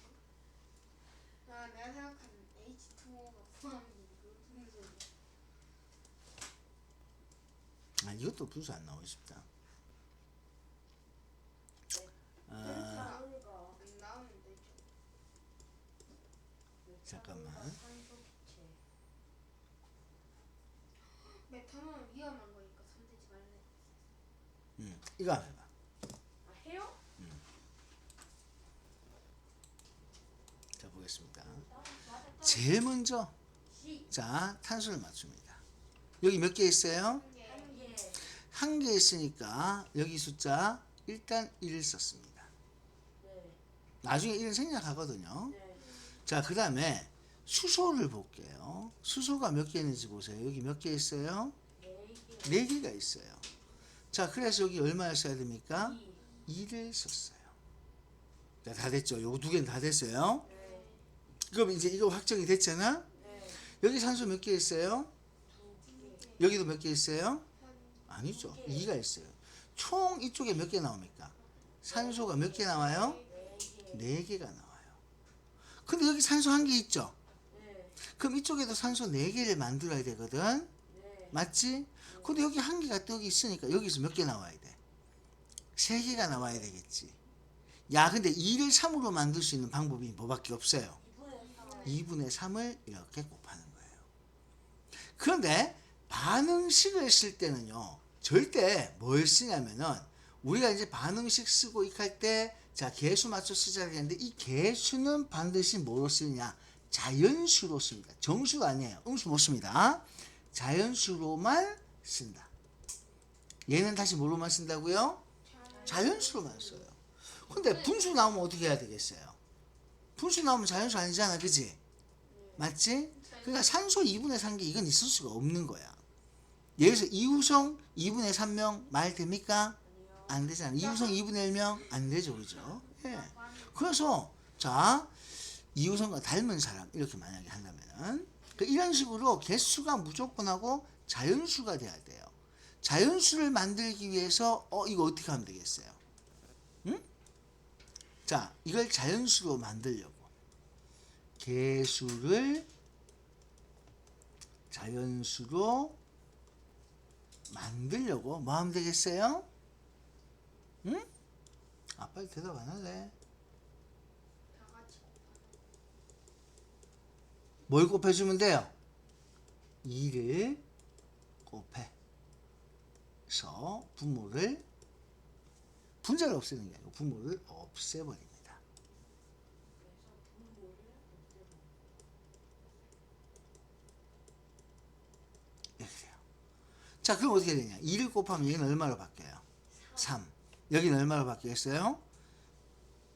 내가 생각하는 H2O가 포함된 그 분수.
이것도 분수 안 나오고 싶다.
메탄은 위험한 거니까 손대지 말래.
이거 한번 해봐.
아, 해요?
자, 보겠습니다. 제일 먼저 자, 탄소를 맞춥니다. 여기 몇 개 있어요?
예.
한 개 있으니까 여기 숫자 일단 1을 썼습니다.
네.
나중에 1은 생략하거든요.
네.
자, 그 다음에 수소를 볼게요. 수소가 몇 개 있는지 보세요. 여기 몇 개 있어요?
네 개.
4개가 있어요. 자, 그래서 여기 얼마를 써야 됩니까?
이.
2를 썼어요. 자, 다 됐죠? 요거 두 개는 다 됐어요.
네.
그럼 이제 이거 확정이 됐잖아?
네.
여기 산소 몇 개 있어요?
두 개.
여기도 몇 개 있어요? 아니죠.
두 개.
2가 있어요. 총 이쪽에 몇 개 나옵니까? 산소가 몇 개 나와요?
네 개.
4개가 나와요. 근데 여기 산소 한 개 있죠?
네.
그럼 이쪽에도 산소 4개를 만들어야 되거든?
네.
맞지? 근데 여기 한 개가 또 여기 있으니까 여기서 몇 개 나와야 돼? 3개가 나와야 되겠지. 야, 근데 2를 3으로 만들 수 있는 방법이 뭐밖에 없어요. 2분의 3을 이렇게 곱하는 거예요. 그런데 반응식을 쓸 때는요, 절대 뭘 쓰냐면은, 우리가 이제 반응식 쓰고 익할 때, 자, 개수 맞춰 쓰자 했는데, 이 개수는 반드시 뭐로 쓰느냐? 자연수로 씁니다. 정수가 아니에요. 음수 못 씁니다. 자연수로만 쓴다. 얘는 다시 뭐로만 쓴다고요? 자연수로만 써요. 근데 분수 나오면 어떻게 해야 되겠어요? 분수 나오면 자연수 아니잖아, 그지? 맞지? 그러니까 산소 2분의 3개 이건 있을 수가 없는 거야. 여기서 이우성 2분의 3명 말 됩니까?
아니요.
안 되잖아. 이우성 2분의 1명 안 되죠, 그죠? 예. 그래서 자, 이우성과 닮은 사람 이렇게 만약에 한다면은 이런 식으로 개수가 무조건하고 자연수가 돼야 돼요. 자연수를 만들기 위해서 이거 어떻게 하면 되겠어요? 응? 자, 이걸 자연수로 만들려고 개수를 자연수로 만들려고 뭐 하면 되겠어요? 응? 아, 빨리 대답 안 할래.
다 같이
뭘 곱해주면 돼요? 2를 곱해서 분모를 분자를 없애는 게 아니고 분모를 없애버립니다.
그래서 분모를 없애버려.
이렇게 돼요. 자, 그럼 어떻게 되냐? 2를 곱하면 여기는 얼마로 바뀌어요? 3. 여기는 얼마로 바뀌겠어요?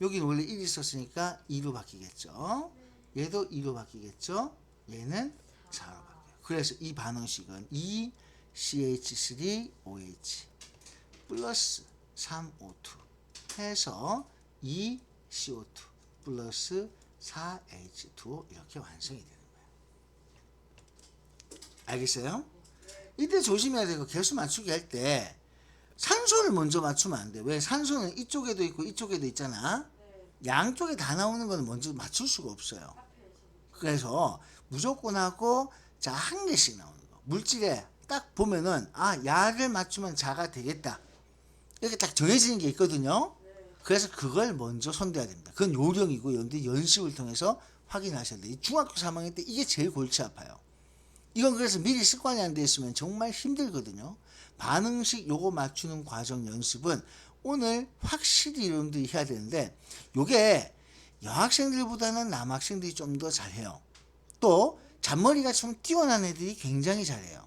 여기는 원래 1이 있었으니까 2로 바뀌겠죠. 얘도 2로 바뀌겠죠. 얘는 4로 바뀌어요. 그래서 이 반응식은 2CH3OH 플러스 3O2 해서 2CO2 플러스 4H2O 이렇게 완성이 되는 거예요. 알겠어요? 이때 조심해야 되고 개수 맞추기 할 때 산소를 먼저 맞추면 안 돼. 왜? 산소는 이쪽에도 있고 이쪽에도 있잖아.
네.
양쪽에 다 나오는 거는 먼저 맞출 수가 없어요.
앞에서.
그래서 무조건 하고 자, 한 개씩 나오는 거. 물질에 딱 보면은 야를 맞추면 자가 되겠다. 이렇게 딱 정해지는 게 있거든요.
네.
그래서 그걸 먼저 손대야 됩니다. 그건 요령이고 연습을 통해서 확인하셔야 돼요. 중학교 3학년 때 이게 제일 골치 아파요. 이건 그래서 미리 습관이 안 돼 있으면 정말 힘들거든요. 반응식 요거 맞추는 과정 연습은 오늘 확실히 여러분들이 해야 되는데 요게 여학생들보다는 남학생들이 좀 더 잘해요. 또 잔머리가 좀 뛰어난 애들이 굉장히 잘해요.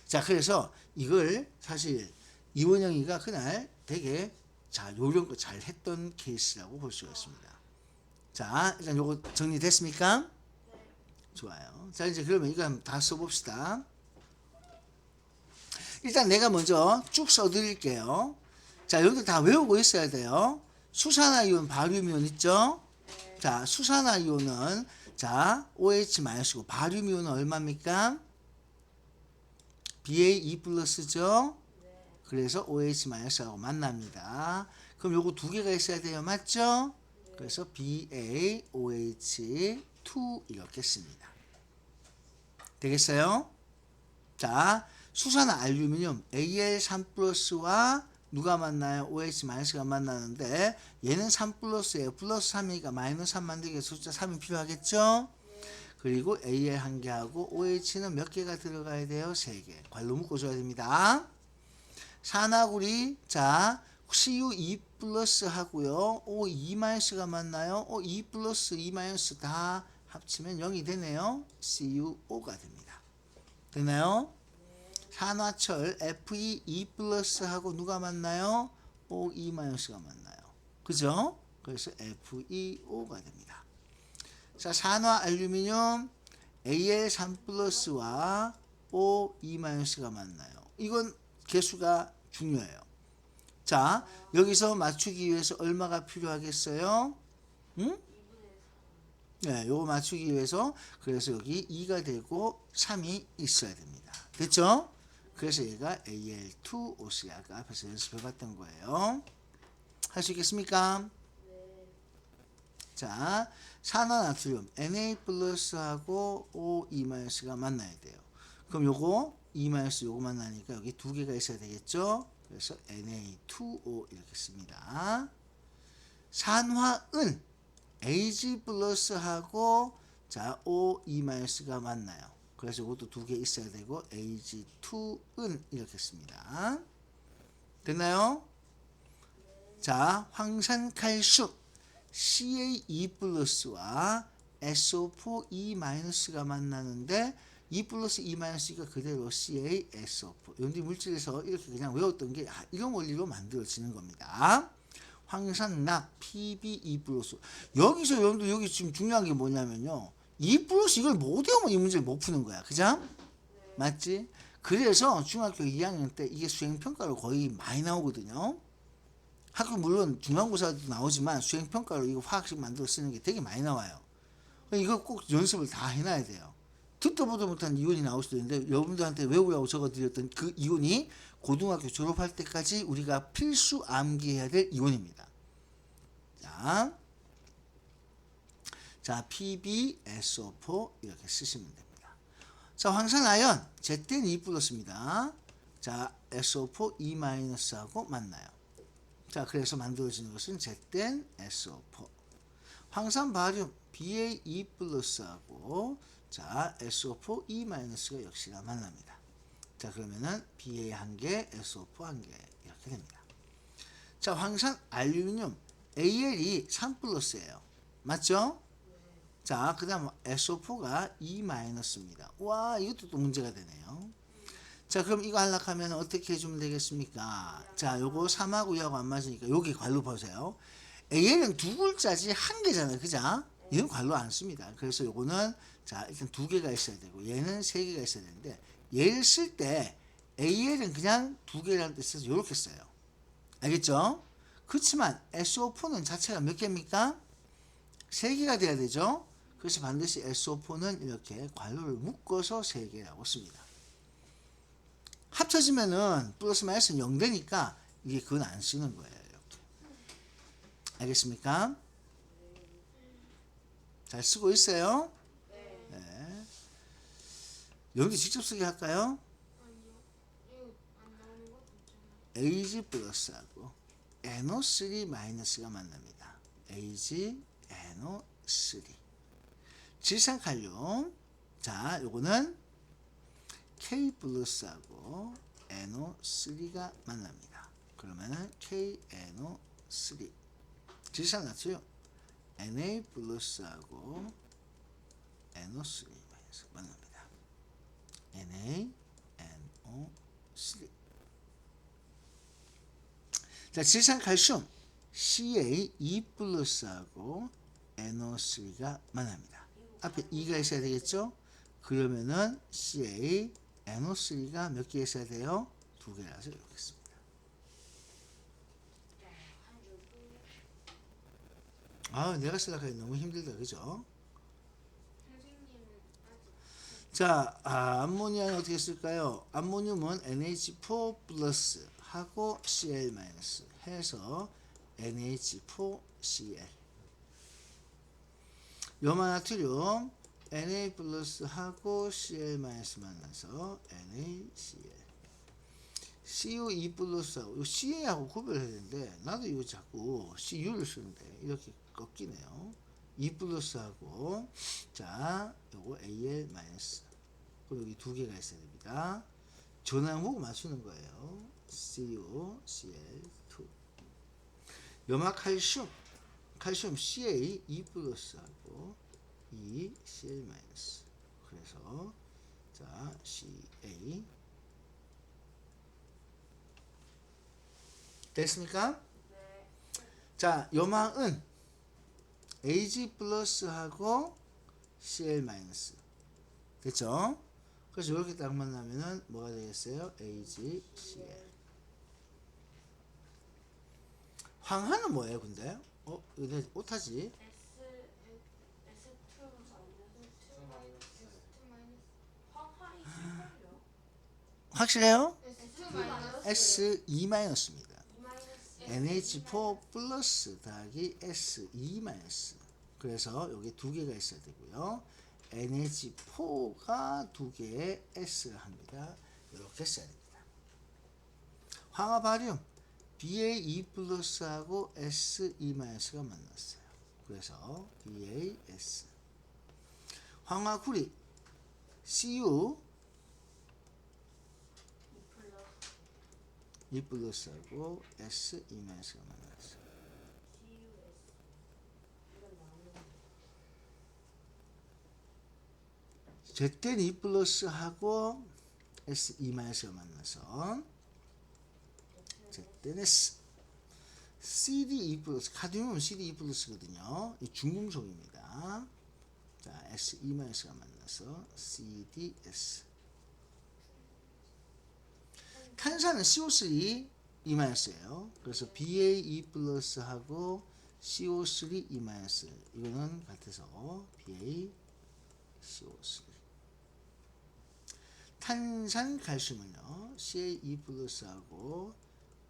자, 그래서 이걸 사실 이원영이가 그날 되게 자, 요령껏 잘 했던 케이스라고 볼 수가 있습니다. 자, 일단 요거 정리됐습니까? 좋아요. 자, 이제 그러면 이거 한번 다 써봅시다. 일단 내가 먼저 쭉 써드릴게요. 자, 여러분들 다 외우고 있어야 돼요. 수산화이온, 바륨이온 있죠? 자, 수산화이온은 자, OH-고 바륨이온은 얼마입니까? BA2 플러스죠? 그래서 OH-하고 만납니다. 그럼 요거 두 개가 있어야 돼요. 맞죠? 그래서 BaOH2 이렇게 씁니다. 되겠어요? 자, 수산화 알루미늄 Al3 플러스와 누가 만나요? OH-가 만나는데 얘는 3 플러스예요. 플러스 3이니까 마이너스 3 만들기 위해서 숫자 3이 필요하겠죠? 그리고 AL 한 개하고 OH는 몇 개가 들어가야 돼요? 3개. 관로 묶어줘야 됩니다. 산화구리 자 CU2 플러스 하고요. O2 마이너스가 맞나요? O2 플러스 2 마이너스 다 합치면 0이 되네요. CuO가 됩니다. 되나요? 산화철 Fe2 플러스 하고 누가 맞나요? O2 마이너스가 맞나요? 그죠? 그래서 FeO가 됩니다. 자, 산화 알루미늄 Al3 플러스와 O2 마이너스가 만나요. 이건 개수가 중요해요. 자, 여기서 맞추기 위해서 얼마가 필요하겠어요? 응? 네, 요거 맞추기 위해서 그래서 여기 2가 되고 3이 있어야 됩니다. 됐죠? 그래서 얘가 Al2O3 아까 앞에서 연습해봤던 거예요. 할 수 있겠습니까? 자, 산화나트륨 Na 플러스하고 O2 마이너스가 만나야 돼요. 그럼 요거 2 마이너스 요거 만나니까 여기 두 개가 있어야 되겠죠? 그래서 Na2O 이렇게 씁니다. 산화은 Ag 플러스하고 자 O2 마이너스가 만나요. 그래서 이것도 두 개 있어야 되고 Ag2은 이렇게 씁니다. 됐나요? 자, 황산칼슘 CA2 플러스와 SO4 E 마이너스가 만나는데 2 플러스 2 마이너스가 그대로 CaSO4. 여러분들이 물질에서 이렇게 그냥 외웠던 게 이런 원리로 만들어지는 겁니다. 황산낙 PB2 플러스. 여기서 여러분들 여기 지금 중요한 게 뭐냐면요. 2 플러스 이걸 못 외우면 이 문제를 못 푸는 거야. 그죠? 맞지? 그래서 중학교 2학년 때 이게 수행평가로 거의 많이 나오거든요. 학교 물론 중간고사도 나오지만 수행평가로 이거 화학식 만들어 쓰는 게 되게 많이 나와요. 이거 꼭 연습을 다 해놔야 돼요. 듣도 보도 못한 이론이 나올 수도 있는데 여러분들한테 외우라고 적어드렸던 그 이론이 고등학교 졸업할 때까지 우리가 필수 암기해야 될 이론입니다. 자 PbSO4 이렇게 쓰시면 됩니다. 자 황산아연 Zn2 플러스입니다. 자 SO4 E-하고 만나요. 자 그래서 만들어지는 것은 ZnSO4. 황산바륨 Ba2 플러스하고 자 SO4 E-가 역시나 만납니다. 자 그러면은 Ba 한 개, SO4 한 개 이렇게 됩니다. 자 황산 알루미늄 Al이 3 플러스예요. 맞죠? 자 그다음 SO4가 E-입니다. 와 이것도 또 문제가 되네요. 자 그럼 이거 하려고 하면 어떻게 해주면 되겠습니까? 자 요거 3하고 2하고 안 맞으니까 여기 관로 보세요. Al은 두 글자지 한 개잖아요. 그죠? 얘는 관로 안 씁니다. 그래서 요거는 자 일단 두 개가 있어야 되고 얘는 세 개가 있어야 되는데 얘를 쓸 때 AL은 그냥 두 개라는 뜻에서 이렇게 써요. 알겠죠? 그렇지만 SO4는 자체가 몇 개입니까? 세 개가 돼야 되죠? 그래서 반드시 SO4는 이렇게 관로를 묶어서 세 개라고 씁니다. 합쳐지면은 플러스 마이너스는 0 되니까 이게 그건 안 쓰는 거예요. 이렇게. 알겠습니까? 잘 쓰고 있어요? 네. 여기 직접 쓰기 할까요?
아니요. 이거 안 나오는 것도 있잖아요.
Ag 플러스하고 NO3 마이너스가 만납니다. Ag, NO3. 질산칼륨. 자, 요거는 K 플러스하고 NO3가 만납니다. 그러면은 KNO3. 질산나트륨 Na 플러스하고 NO3 마이너스 만납니다. NaNO3. 자, 질산칼슘 Ca2 플러스하고 NO3가 만납니다. 앞에 2가 있어야 되겠죠? 그러면은 CaNO3가 몇 개 있어야 돼요? 두 개라서 이렇게 씁니다. 아, 내가 쓰려고 했는데 너무 힘들다, 그죠?
선생님은 아직
자, 암모니아는 어떻게 쓸까요? 암모늄은 NH4 플러스 하고 Cl 마이너스 해서 NH4Cl. 염화나트륨 Na 플러스 하고 Cl 마이너스 만나서 NaCl. CU2 플러스하고 이 CA하고 구별해야 되는데 나도 이거 자꾸 CU를 쓰는데 이렇게 꺾이네요. E 플러스하고 자 요거 AL 마이너스 그리고 여기 두 개가 있어야 됩니다. 전항 보고 맞추는 거예요. CuCl2 염화 칼슘 Ca E 플러스하고 E Cl 마이너스 그래서 자 Ca 됐습니까?
네.
자 염화은 Ag 플러스하고 Cl 마이너스 됐죠? 그래서 이렇게 딱 만나면은 뭐가 되겠어요? Ag Cl 황화는 뭐예요 근데? 이거 오타지?
S2 마이너스
S2 마이너스
황화이 실걸요?
확실해요?
S2 마이너스
S2 마이너스입니다.
2 마이너스
NH4 플러스 더하기 S2 마이너스 그래서 여기 두 개가 있어야 되고요. NH4가 두 개의 S를 합니다. 이렇게 써야 됩니다. 황화 바륨 BA2 플러스하고 S2 마이너스가 만났어요. 그래서 BAS 황화 구리 CU 2 플러스하고 S2 마이너스가 만났어요.
CUS 이건 나오는
Z는 2 플러스하고 S2 마이너스가 만나서 Z는 S CD 2 플러스 카드뮴은 CD 2 플러스거든요. 이 중금속입니다. 자 S2 마이너스가 만나서 CDS 탄산은 CO3 2 마이너스예요. 그래서 BA2 플러스하고 CO3 2 마이너스 이거는 같아서 BA CO3 탄산 칼슘은요 CA2 플러스하고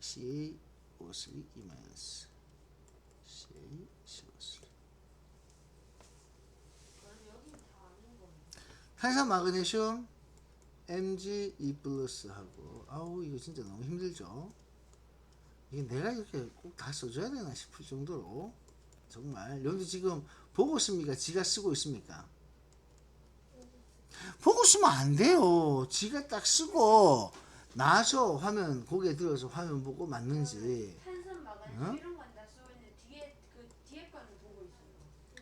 CaO3 2 마이너스 CaCO3
그럼 여긴 다 아는 거네.
탄산 마그네슘 Mg2 플러스하고 아우 이거 진짜 너무 힘들죠. 이게 내가 이렇게 꼭 다 써줘야 되나 싶을 정도로 정말 여러분들 지금 보고 있습니까? 지가 쓰고 있습니까? 보고 쓰면 안 돼요. 지가 딱 쓰고 나서 화면 고개 들어서 화면 보고 맞는지.
탄산 마그네슘
응?
이런 건 다 쓰고 있는데 뒤에 그 뒤에 거는 보고 있어요.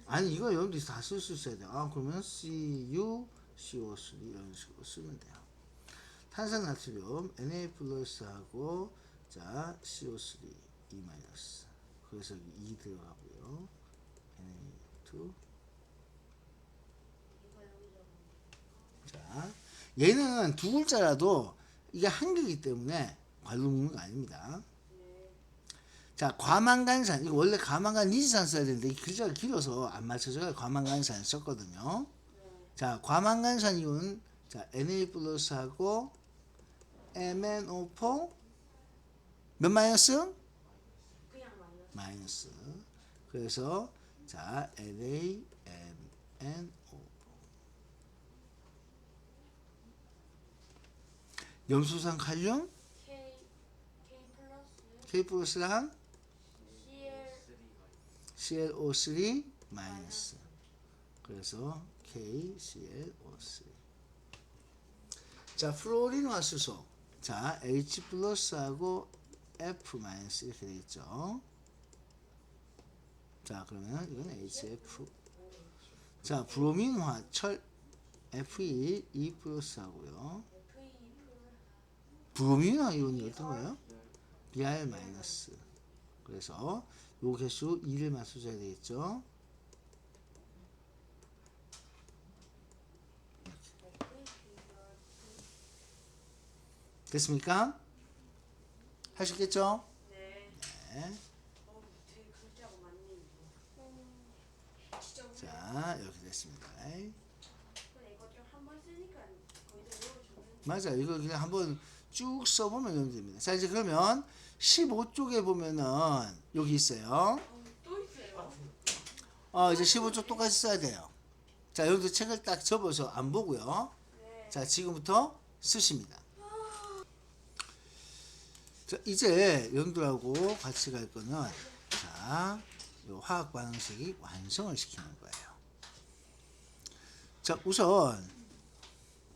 아니 이거 여러분들이 다 쓸 수 있어야 돼요. 그러면 Cu, CO3 이런 식으로 쓰면 돼요. 탄산나트륨 Na 플러스하고 자 CO3 E 마이너스 그래서 여기 2 들어가고요. Na2
이거 여기 적은
자 얘는 두 글자라도 이게 한글이기 때문에 관로 묶는 거 아닙니다.
네.
자 과망간산 이거 원래 과망간 리지산 써야 되는데 이 글자가 길어서 안 맞춰서 과망간산 썼거든요.
네.
자 과망간산 이온 자 Na 플러스하고 MnO4 몇 마이너스?
그냥 마이너스.
마이너스 그래서 자 NaMnO4 염소산 칼륨
K 플러스
K 플러스랑
CL
ClO3 마이너스 그래서 KClO3 자 플로린화 수소 자 H 플러스하고 F 마이너스 이렇게 되겠죠. 자 그러면 이건 HF 자 브로민화 철 Fe E 플러스 하고요.
FE
브로민화 이온이 어떤 거예요? Br 마이너스 그래서 요 개수 2를 맞춰줘야 되겠죠. 됐습니까? 할 수 있겠죠?
네.
네.
되게 글자가 많네 이거.
진짜 우리
자 이렇게 됐습니다.
근데 이거 좀 한 번 쓰니까 거의 다 외워주는.
맞아요. 이거 그냥 한번 쭉 써보면 되면 됩니다. 자 이제 그러면 15쪽에 보면은 여기 있어요.
또 있어요.
이제 15쪽 똑같이 써야 돼요. 자 여러분들 책을 딱 접어서 안 보고요.
네.
자 지금부터 쓰십니다. 자 이제 여러분들하고 같이 갈 거는 자 요 화학 반응식이 완성을 시키는 거예요. 자, 우선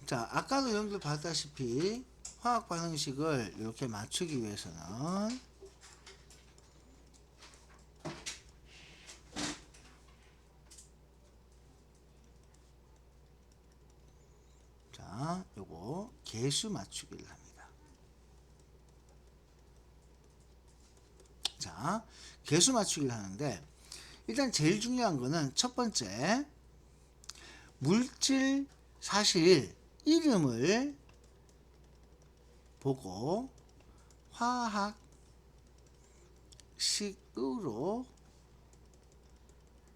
자, 아까도 여러분들 봤다시피 화학 반응식을 이렇게 맞추기 위해서는 자, 요거 개수 맞추기를 합니다. 자, 개수 맞추기를 하는데 일단 제일 중요한 거는 첫 번째 물질 사실 이름을 보고 화학식으로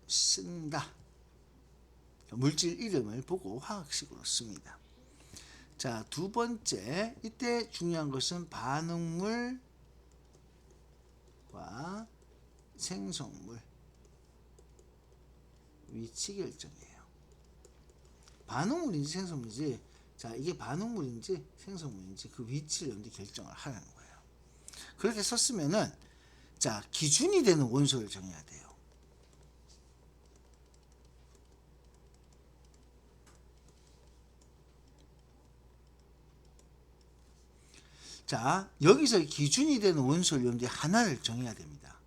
쓴다. 물질 이름을 보고 화학식으로 씁니다. 자, 두 번째, 이때 중요한 것은 반응물과 생성물 위치 결정이에요. 반응물인지 생성물인지, 자, 이게 반응물인지 생성물인지 그 위치를 여러분들이 결정을 하라는 거예요. 그렇게 썼으면은, 자, 기준이 되는 원소를 정해야 돼요. 자, 여기서 기준이 되는 원소를 여러분들이 하나를 정해야 됩니다.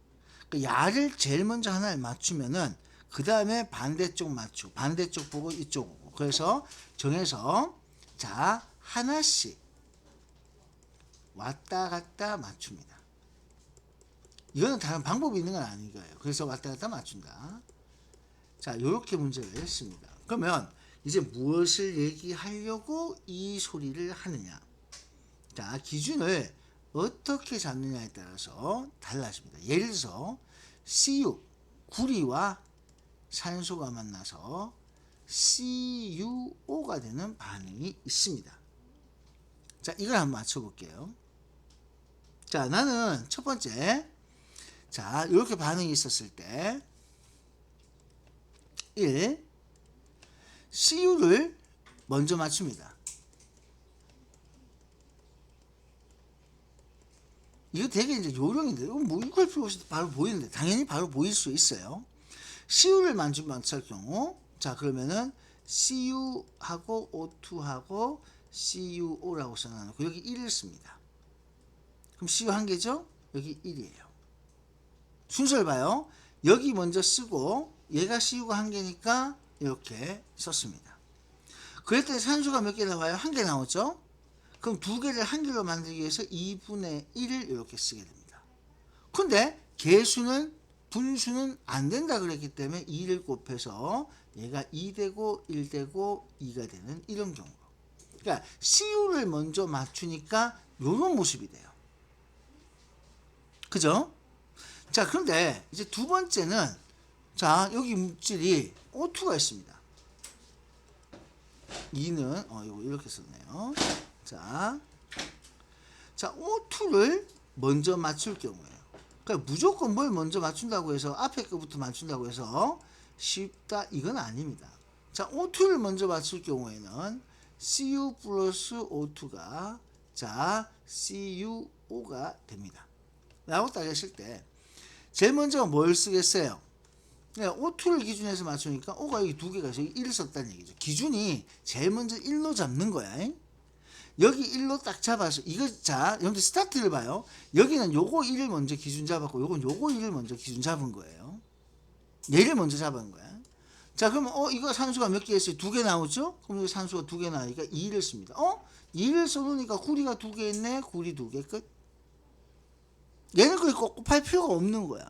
그 야를 제일 먼저 하나를 맞추면은 그 다음에 반대쪽 맞추고 반대쪽 보고 이쪽 보고 그래서 정해서 자 하나씩 왔다 갔다 맞춥니다. 이거는 다른 방법이 있는 건 아닌 거예요. 그래서 왔다 갔다 맞춘다. 자, 요렇게 문제를 했습니다. 그러면 이제 무엇을 얘기하려고 이 소리를 하느냐. 자, 기준을 어떻게 잡느냐에 따라서 달라집니다. 예를 들어서 CU, 구리와 산소가 만나서 CuO가 되는 반응이 있습니다. 자, 이걸 한번 맞춰볼게요. 자, 나는 첫 번째, 자, 이렇게 반응이 있었을 때 1. CU를 먼저 맞춥니다. 이거 되게 이제 요령인데, 이거 뭐 이걸 필요 없이 바로 보이는데, 당연히 바로 보일 수 있어요. CU를 맞출 경우, 자, 그러면은 CU하고 O2하고 CuO라고 써놔놓고, 여기 1을 씁니다. 그럼 CU 한 개죠? 여기 1이에요. 순서를 봐요. 여기 먼저 쓰고, 얘가 CU가 한 개니까 이렇게 썼습니다. 그랬더니 산소가 몇 개 나와요? 한 개 나오죠? 그럼 두 개를 한 개로 만들기 위해서 2분의 1을 이렇게 쓰게 됩니다. 근데 개수는 분수는 안 된다 그랬기 때문에 2를 곱해서 얘가 2 되고 1 되고 2가 되는 이런 경우. 그러니까 CU를 먼저 맞추니까 이런 모습이 돼요. 그죠? 자, 그런데 이제 두 번째는 자, 여기 물질이 O2가 있습니다. 2는 이거 이렇게 썼네요. 자, O2를 먼저 맞출 경우에요. 그러니까 무조건 뭘 먼저 맞춘다고 해서 앞에 거부터 맞춘다고 해서 쉽다 이건 아닙니다. 자, O2를 먼저 맞출 경우에는 Cu 플러스 O2가 자 CuO가 됩니다. 라고 따졌을 때 제일 먼저 뭘 쓰겠어요? O2를 기준해서 맞추니까 O가 여기 두 개가 있어요. 1을 썼다는 얘기죠. 기준이 제일 먼저 1로 잡는 거야. 여기 1로 딱 잡아서 이거 자 여러분들 스타트를 봐요. 여기는 요거 1을 먼저 기준 잡았고 요건 요거 1을 먼저 기준 잡은 거예요. 얘를 먼저 잡은 거야. 자, 그러면 이거 산소가 몇 개 있어요? 두 개 나오죠? 그럼 여기 산소가 두 개 나오니까 2를 씁니다. 2를 써놓으니까 구리가 두 개 있네. 구리 두 개 끝. 얘는 그걸 꼭 곱할 필요가 없는 거야.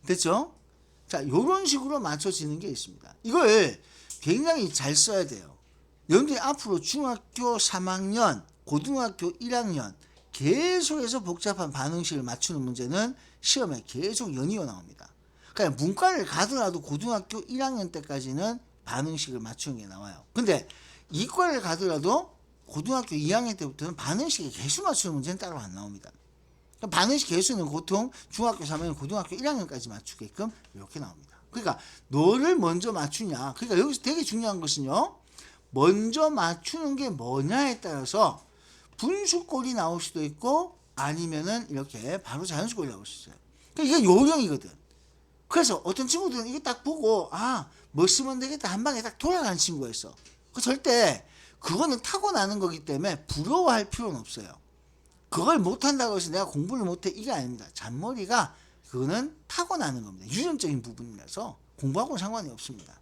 됐죠? 자, 요런 식으로 맞춰지는 게 있습니다. 이걸 굉장히 잘 써야 돼요. 여러분들이 앞으로 중학교 3학년, 고등학교 1학년 계속해서 복잡한 반응식을 맞추는 문제는 시험에 계속 연이어 나옵니다. 그러니까 문과를 가더라도 고등학교 1학년 때까지는 반응식을 맞추는 게 나와요. 근데 이과를 가더라도 고등학교 2학년 때부터는 반응식의 개수 맞추는 문제는 따로 안 나옵니다. 그러니까 반응식 개수는 보통 중학교 3학년, 고등학교 1학년까지 맞추게끔 이렇게 나옵니다. 그러니까 너를 먼저 맞추냐. 그러니까 여기서 되게 중요한 것은요. 먼저 맞추는 게 뭐냐에 따라서 분수꼴이 나올 수도 있고 아니면은 이렇게 바로 자연수꼴이 나올 수 있어요. 그러니까 이게 요령이거든. 그래서 어떤 친구들은 이거 딱 보고 뭐 쓰면 되겠다 한 방에 딱 돌아가는 친구가 있어. 절대 그거는 타고나는 거기 때문에 부러워할 필요는 없어요. 그걸 못한다고 해서 내가 공부를 못해 이게 아닙니다. 잔머리가 그거는 타고나는 겁니다. 유전적인 부분이라서 공부하고는 상관이 없습니다.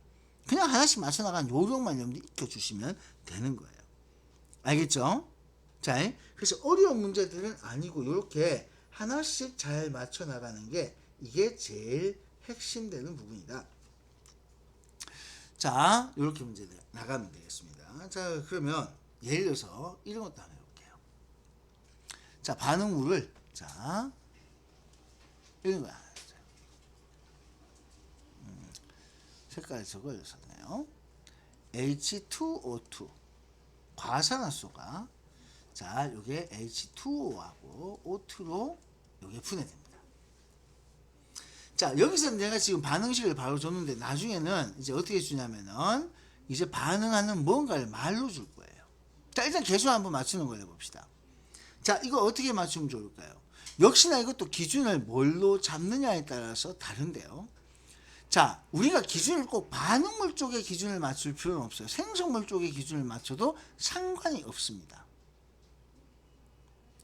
그냥 하나씩 맞춰나가는 요령만 여러분들 익혀주시면 되는 거예요. 알겠죠? 자, 그래서 어려운 문제들은 아니고 이렇게 하나씩 잘 맞춰나가는 게 이게 제일 핵심되는 부분이다. 자, 이렇게 문제들 나가면 되겠습니다. 자, 그러면 예를 들어서 이런 것도 한번 해볼게요. 자, 반응물을 자 이런 거야. 색깔 저걸 썼네요. H2O2 과산화수가 자, 요게 H2O하고 O2로 요게 분해됩니다. 자, 여기서 내가 지금 반응식을 바로 줬는데 나중에는 이제 어떻게 주냐면은 이제 반응하는 뭔가를 말로 줄 거예요. 자, 일단 개수 한번 맞추는 걸 해봅시다. 자, 이거 어떻게 맞추면 좋을까요? 역시나 이것도 기준을 뭘로 잡느냐에 따라서 다른데요. 자, 우리가 기준을 꼭 반응물 쪽에 기준을 맞출 필요는 없어요. 생성물 쪽에 기준을 맞춰도 상관이 없습니다.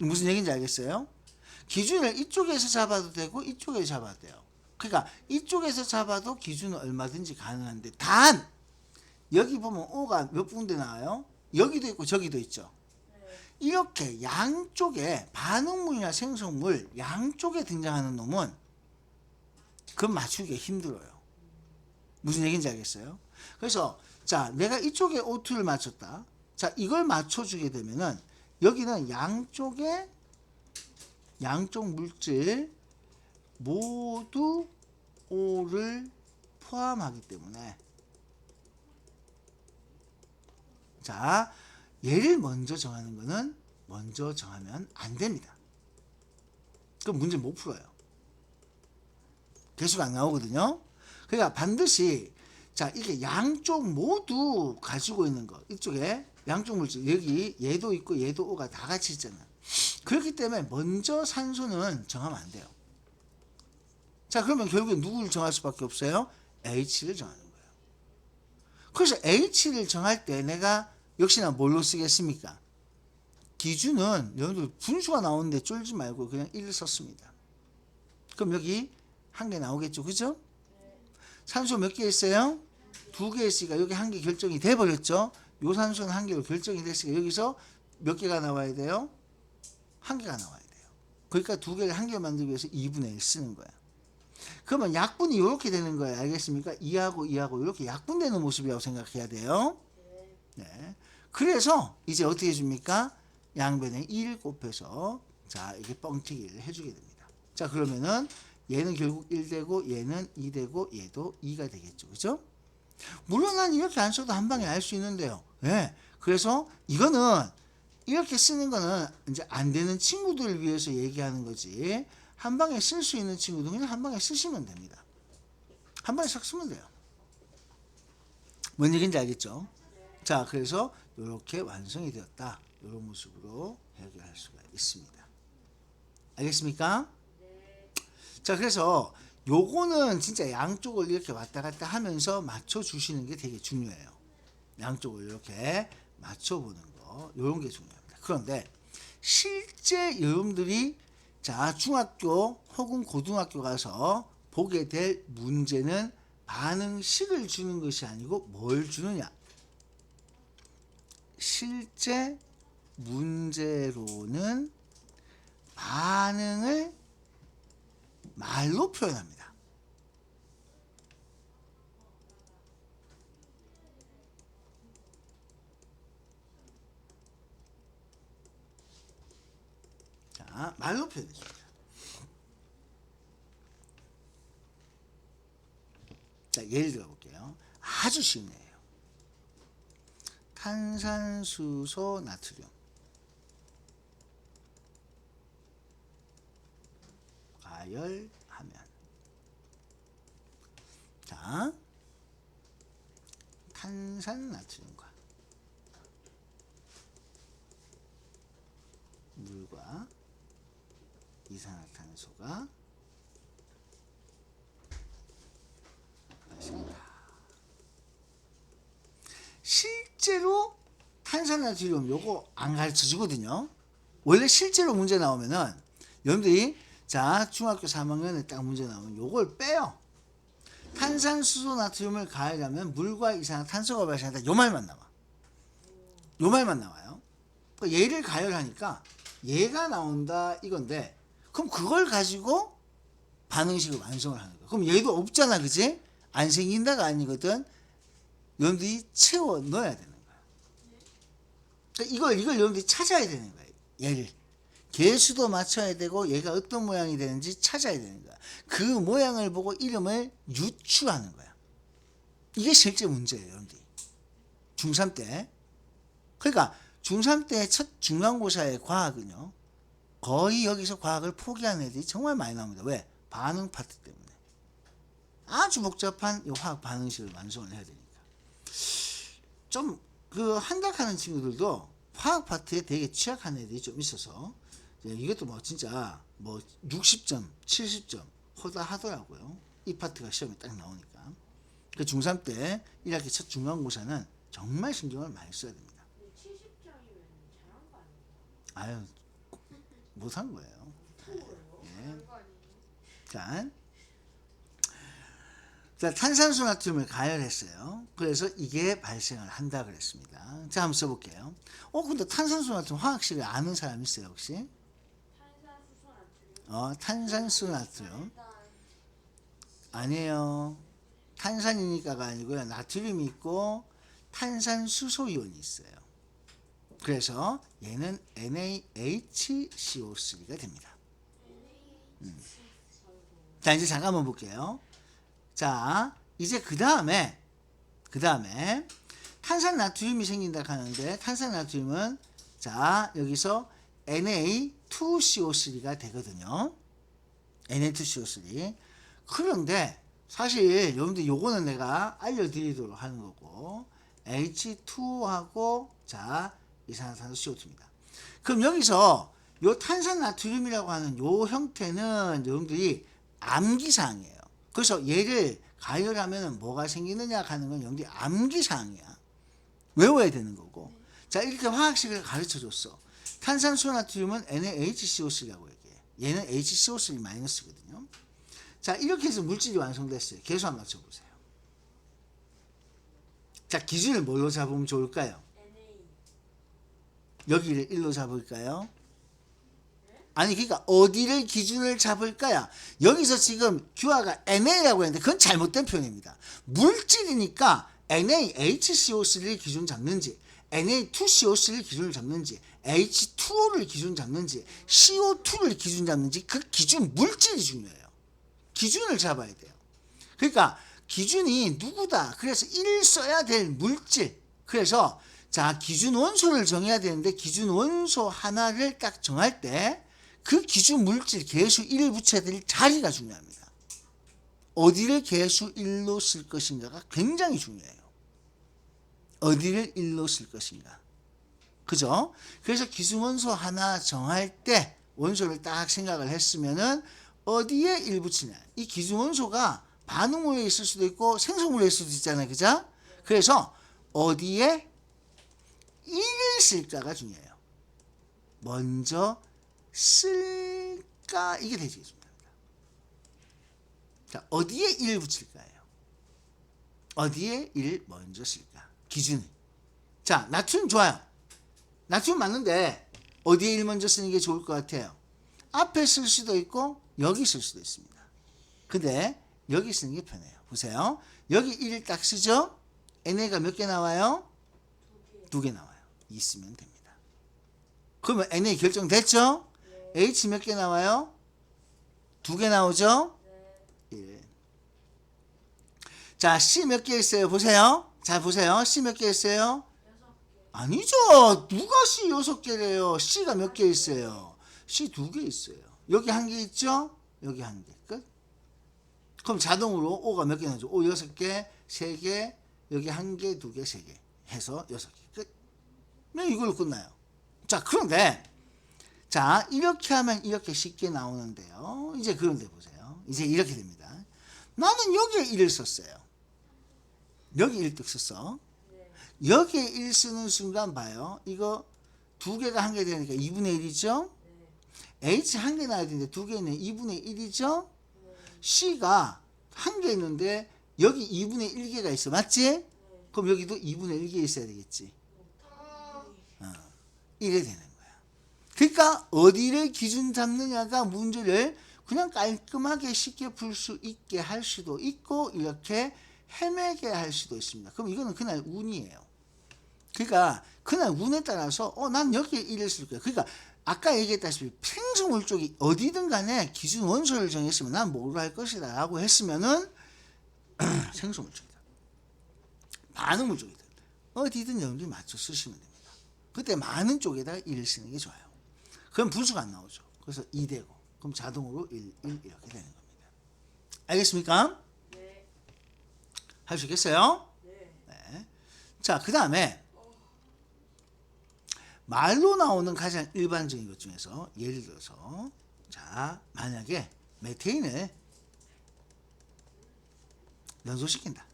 무슨 얘기인지 알겠어요? 기준을 이쪽에서 잡아도 되고 이쪽에서 잡아도 돼요. 그러니까 이쪽에서 잡아도 기준은 얼마든지 가능한데 단 여기 보면 O가 몇 군데 나와요? 여기도 있고 저기도 있죠. 이렇게 양쪽에 반응물이나 생성물 양쪽에 등장하는 놈은 그건 맞추기가 힘들어요. 무슨 얘기인지 알겠어요? 그래서 자, 내가 이쪽에 O2를 맞췄다. 자, 이걸 맞춰주게 되면은 여기는 양쪽에 양쪽 물질 모두 O를 포함하기 때문에 자, 얘를 먼저 정하는 거는 먼저 정하면 안 됩니다. 그럼 문제 못 풀어요. 개수가 안 나오거든요. 그러니까 반드시 자, 이게 양쪽 모두 가지고 있는 거 이쪽에 양쪽 물질 여기 얘도 있고 얘도 O가 다 같이 있잖아. 그렇기 때문에 먼저 산소는 정하면 안 돼요. 자, 그러면 결국에 누구를 정할 수밖에 없어요? H를 정하는 거예요. 그래서 H를 정할 때 내가 역시나 뭘로 쓰겠습니까? 기준은 여러분들 분수가 나오는데 쫄지 말고 그냥 1을 썼습니다. 그럼 여기 한 개 나오겠죠, 그죠? 산소 몇 개 있어요? 2개 있으니까 여기 한 개 결정이 돼버렸죠. 요 산소는 한 개로 결정이 됐으니까 여기서 몇 개가 나와야 돼요? 한 개가 나와야 돼요. 그러니까 2개를 한 개 만들기 위해서 2분의 1 쓰는 거야. 그러면 약분이 이렇게 되는 거예요. 알겠습니까? 2하고 2하고 이렇게 약분되는 모습이라고 생각해야 돼요. 네. 그래서 이제 어떻게 해줍니까? 양변에 1 곱해서 자, 이게 뻥튀기를 해주게 됩니다. 자, 그러면은 얘는 결국 1 되고 얘는 2 되고 얘도 2가 되겠죠. 그죠? 물론 난 이렇게 안 써도 한 방에 알 수 있는데요. 네. 그래서 이거는 이렇게 쓰는 거는 이제 안 되는 친구들을 위해서 얘기하는 거지. 한 방에 쓸 수 있는 친구들은 그냥 한 방에 쓰시면 됩니다. 한 방에 싹 쓰면 돼요. 뭔 얘기인지 알겠죠? 자, 그래서 이렇게 완성이 되었다. 이런 모습으로 해결할 수가 있습니다. 알겠습니까? 자, 그래서 요거는 진짜 양쪽을 이렇게 왔다 갔다 하면서 맞춰주시는 게 되게 중요해요. 양쪽을 이렇게 맞춰보는 거, 요런 게 중요합니다. 그런데 실제 여러분들이 자, 중학교 혹은 고등학교 가서 보게 될 문제는 반응식을 주는 것이 아니고 뭘 주느냐? 실제 문제로는 반응을 말로 표현합니다. 자, 말로 표현해줍니다. 자, 예를 들어 볼게요. 아주 쉬운 예예요. 탄산수소 나트륨 가열하면 자, 탄산 나트륨과 물과 이산화탄소가 탄산나트륨 요거 안 가르쳐 주거든요. 원래 실제로 문제 나오면은 여러분들이 자 중학교 3학년에 딱 문제 나오면 요걸 빼요. 탄산수소 나트륨을 가하려면 물과 이산화탄소가 발생한다. 요 말만 나와. 요 말만 나와요. 그러니까 얘를 가열하니까 얘가 나온다 이건데 그럼 그걸 가지고 반응식을 완성을 하는 거야. 그럼 얘도 없잖아, 그지? 안 생긴다가 아니거든. 여러분들이 채워 넣어야 되는 거야. 그러니까 이걸 여러분들이 찾아야 되는 거야. 얘를 개수도 맞춰야 되고 얘가 어떤 모양이 되는지 찾아야 되는 거야. 그 모양을 보고 이름을 유추하는 거야. 이게 실제 문제예요, 여러분들이. 중3 때. 그러니까 중3 때 첫 중간고사의 과학은요. 거의 여기서 과학을 포기하는 애들이 정말 많이 나옵니다. 왜? 반응 파트 때문에. 아주 복잡한 이 화학 반응식을 완성을 해야 되니까. 좀 그 한닥하는 친구들도 화학 파트에 되게 취약한 애들이 좀 있어서 이것도 뭐 진짜 뭐 60점, 70점 허다 하더라고요. 이 파트가 시험에 딱 나오니까. 그 중3 때 1학기 첫 중간고사는 정말 신경을 많이 써야 됩니다.
70점이면 잘한 거 아니에요?
아유, 못한 거예요. 예.
그거 아니에요?
자, 탄산수 나트륨을 가열했어요. 그래서 이게 발생을 한다 그랬습니다. 자, 한번 써볼게요. 근데 탄산수 나트륨 화학식을 아는 사람 있어요, 혹시?
탄산수소 나트륨.
탄산수 나트륨.
일단
아니에요. 탄산이니까가 아니고요. 나트륨이 있고 탄산수소 이온이 있어요. 그래서 얘는 NaHCO3가 됩니다. 자, 이제 잠깐만 볼게요. 자, 이제 그 다음에 탄산 나트륨이 생긴다 하는데 탄산 나트륨은 자 여기서 Na2CO3가 되거든요. Na2CO3. 그런데 사실 여러분들 요거는 내가 알려드리도록 하는 거고 H2O하고 자 이산화탄소 CO2입니다. 그럼 여기서 요 탄산 나트륨이라고 하는 요 형태는 여러분들이 암기사항이에요. 그래서 얘를 가열하면 뭐가 생기느냐 하는 건 여러분들이 암기사항이야. 외워야 되는 거고. 자, 이렇게 화학식을 가르쳐 줬어. 탄산수소나트륨은 NaHCO3라고 얘기해. 얘는 HCO3-거든요. 자, 이렇게 해서 물질이 완성됐어요. 계수 한번 맞춰보세요. 자, 기준을 뭘로 잡으면 좋을까요?
Na.
여기를 1로 잡을까요? 아니 그러니까 어디를 기준을 잡을까요? 여기서 지금 규하가 NA라고 했는데 그건 잘못된 표현입니다. 물질이니까 NaHCO3를 기준 잡는지 Na2CO3를 기준을 잡는지 H2O를 기준 잡는지 CO2를 기준 잡는지 그 기준 물질이 중요해요. 기준을 잡아야 돼요. 그러니까 기준이 누구다. 그래서 1 써야 될 물질. 그래서 자 기준 원소를 정해야 되는데 기준 원소 하나를 딱 정할 때 그 기준 물질 개수 1을 붙여야 될 자리가 중요합니다. 어디를 개수 1로 쓸 것인가가 굉장히 중요해요. 어디를 1로 쓸 것인가. 그죠? 그래서 기준 원소 하나 정할 때 원소를 딱 생각을 했으면은 어디에 1 붙이냐. 이 기준 원소가 반응물에 있을 수도 있고 생성물에 있을 수도 있잖아요. 그죠? 그래서 어디에 1을 쓸까가 중요해요. 먼저 쓸까 이게 되게 중요합니다. 자, 어디에 1 붙일까요? 어디에 1 먼저 쓸까? 기준이. 자, 나트륨 좋아요. 나트륨 맞는데 어디에 1 먼저 쓰는 게 좋을 것 같아요? 앞에 쓸 수도 있고 여기 쓸 수도 있습니다. 근데 여기 쓰는 게 편해요. 보세요. 여기 1 딱 쓰죠? NA가 몇 개 나와요? 2개 나와요. 있으면 됩니다. 그러면 NA 결정됐죠? H 몇 개 나와요? 2개 나오죠? 1. 자, C 몇 개 있어요? 보세요. 자, 보세요. C 몇 개 있어요?
6개.
아니죠. 누가 C 6개래요? C가 몇 개 있어요? C 2개 있어요. 여기 1개 있죠? 여기 1개. 끝. 그럼 자동으로 O가 몇 개 나오죠? O 6개, 3개, 여기 1개, 2개, 3개 해서 6개. 끝. 그냥 이걸로 끝나요. 자, 그런데 자, 이렇게 하면 이렇게 쉽게 나오는데요. 이제 그런데 보세요. 이제 이렇게 됩니다. 나는 여기에 1을 썼어요. 여기 1득 썼어. 여기에 1 쓰는 순간 봐요. 이거 두 개가 한 개 되니까 2분의 1이죠. H 한 개 나야 되는데 두 개 있는 2분의 1이죠. C가 한 개 있는데 여기 2분의 1개가 있어. 맞지? 그럼 여기도 2분의 1개 있어야 되겠지. 이래 되는 거야. 그러니까 어디를 기준 잡느냐가 문제를 그냥 깔끔하게 쉽게 풀 수 있게 할 수도 있고 이렇게 헤매게 할 수도 있습니다. 그럼 이거는 그날 운이에요. 그러니까 그날 운에 따라서 난 여기에 1을 쓸 거야. 그러니까 아까 얘기했다시피 생수물 쪽이 어디든 간에 기준 원소를 정했으면 난 뭐로 할 것이다 라고 했으면은 생수물 쪽이다. 반응물 쪽이다. 어디든 여러분들이 맞춰 쓰시면 됩니다. 그때 많은 쪽에다가 1을 쓰는 게 좋아요. 그럼 분수가 안 나오죠. 그래서 2 되고 그럼 자동으로 1 이렇게 되는 겁니다. 알겠습니까?
네.
할 수 있겠어요?
네.
네. 자, 그 다음에 말로 나오는 가장 일반적인 것 중에서 예를 들어서 자, 만약에 메테인을 연소시킨다.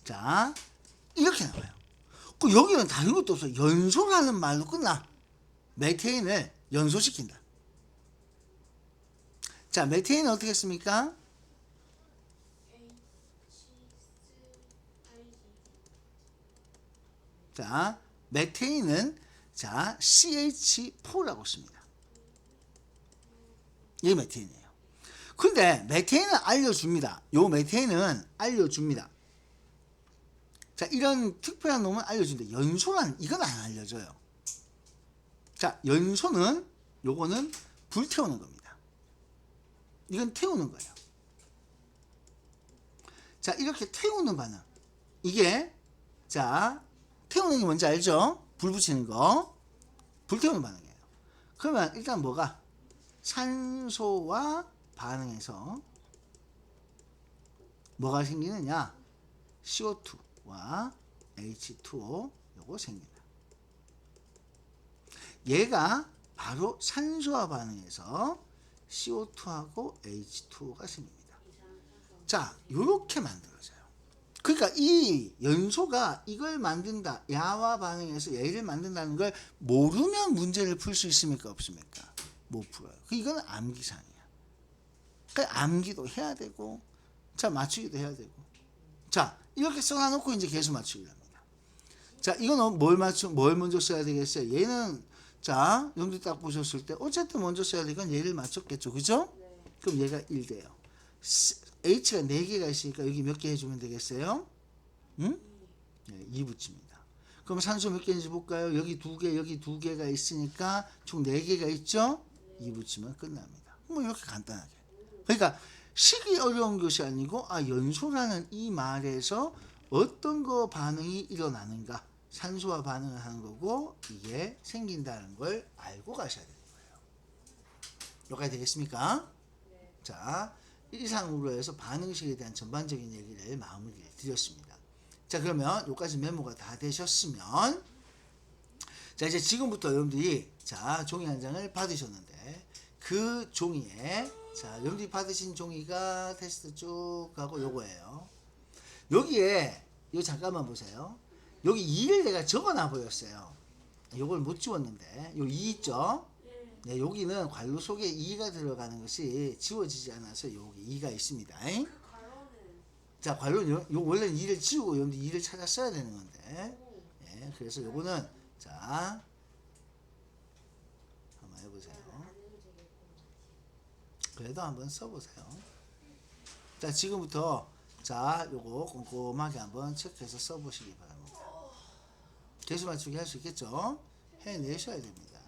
자, 이렇게 나와요. 그 여기는 다른 것도 없어. 연소라는 말로 끝나. 메테인을 연소시킨다. 자, 메테인은 어떻게 했습니까? 자, 메테인은 자, CH4라고 씁니다. 이게 메테인이에요. 근데 메테인은 알려줍니다. 요 메테인은 알려줍니다. 자, 이런 특별한 놈은 알려주는데 연소란 이건 안 알려줘요. 자, 연소는 요거는 불태우는 겁니다. 이건 태우는 거예요. 자, 이렇게 태우는 반응. 이게 자, 태우는 게 뭔지 알죠? 불 붙이는 거. 불태우는 반응이에요. 그러면 일단 뭐가? 산소와 반응해서 뭐가 생기느냐? CO2와 H2O 요거 생긴다. 얘가 바로 산소와 반응해서 CO2하고 H2O가 생깁니다. 자, 요렇게 만들어져요. 그러니까 이 연소가 이걸 만든다. 야와 반응해서 얘를 만든다는 걸 모르면 문제를 풀 수 있습니까? 없습니까? 못 풀어요. 이건 암기상이야. 그러니까 암기도 해야 되고 자, 맞추기도 해야 되고 자, 이렇게 써놔놓고 이제 계속 맞추기를 합니다. 자, 이거는 뭘 먼저 써야 되겠어요? 얘는 자, 여러분들 딱 보셨을 때 어쨌든 먼저 써야 되니까 얘를 맞췄겠죠. 그죠?
네.
그럼 얘가 1 돼요. H가 4개가 있으니까 여기 몇 개 해주면 되겠어요? 응? 네, 2 붙입니다. 그럼 산소 몇 개인지 볼까요? 여기 2개, 여기 2개가 있으니까 총 4개가 있죠? 2 붙이면 끝납니다. 뭐 이렇게 간단하게. 그러니까 식이 어려운 것이 아니고 연소라는 이 말에서 어떤 거 반응이 일어나는가 산소와 반응을 하는 거고 이게 생긴다는 걸 알고 가셔야 되는 거예요. 여기까지 되겠습니까?
네.
자, 이상으로 해서 반응식에 대한 전반적인 얘기를 마무리를 드렸습니다. 자, 그러면 여기까지 메모가 다 되셨으면 자, 이제 지금부터 여러분들이 자, 종이 한 장을 받으셨는데 그 종이에 자, 여러분들이 받으신 종이가 테스트 쭉 가고 요거예요. 여기에 요 잠깐만 보세요. 여기 2를 내가 적어놔 보였어요. 요걸 못 지웠는데 요 2 있죠? 네, 여기는 괄호 속에 2가 들어가는 것이 지워지지 않아서 여기 2가 있습니다.
괄호는
자, 괄호는 요 원래는 2를 지우고 여러분들 2를 찾아 써야 되는 건데 예, 그래서 요거는 자 한번 해보세요. 그래도 한번 써보세요. 자, 지금부터 자, 요거 꼼꼼하게 한번 체크해서 써보시기 바랍니다. 개수 맞추기 할 수 있겠죠? 해내셔야 됩니다.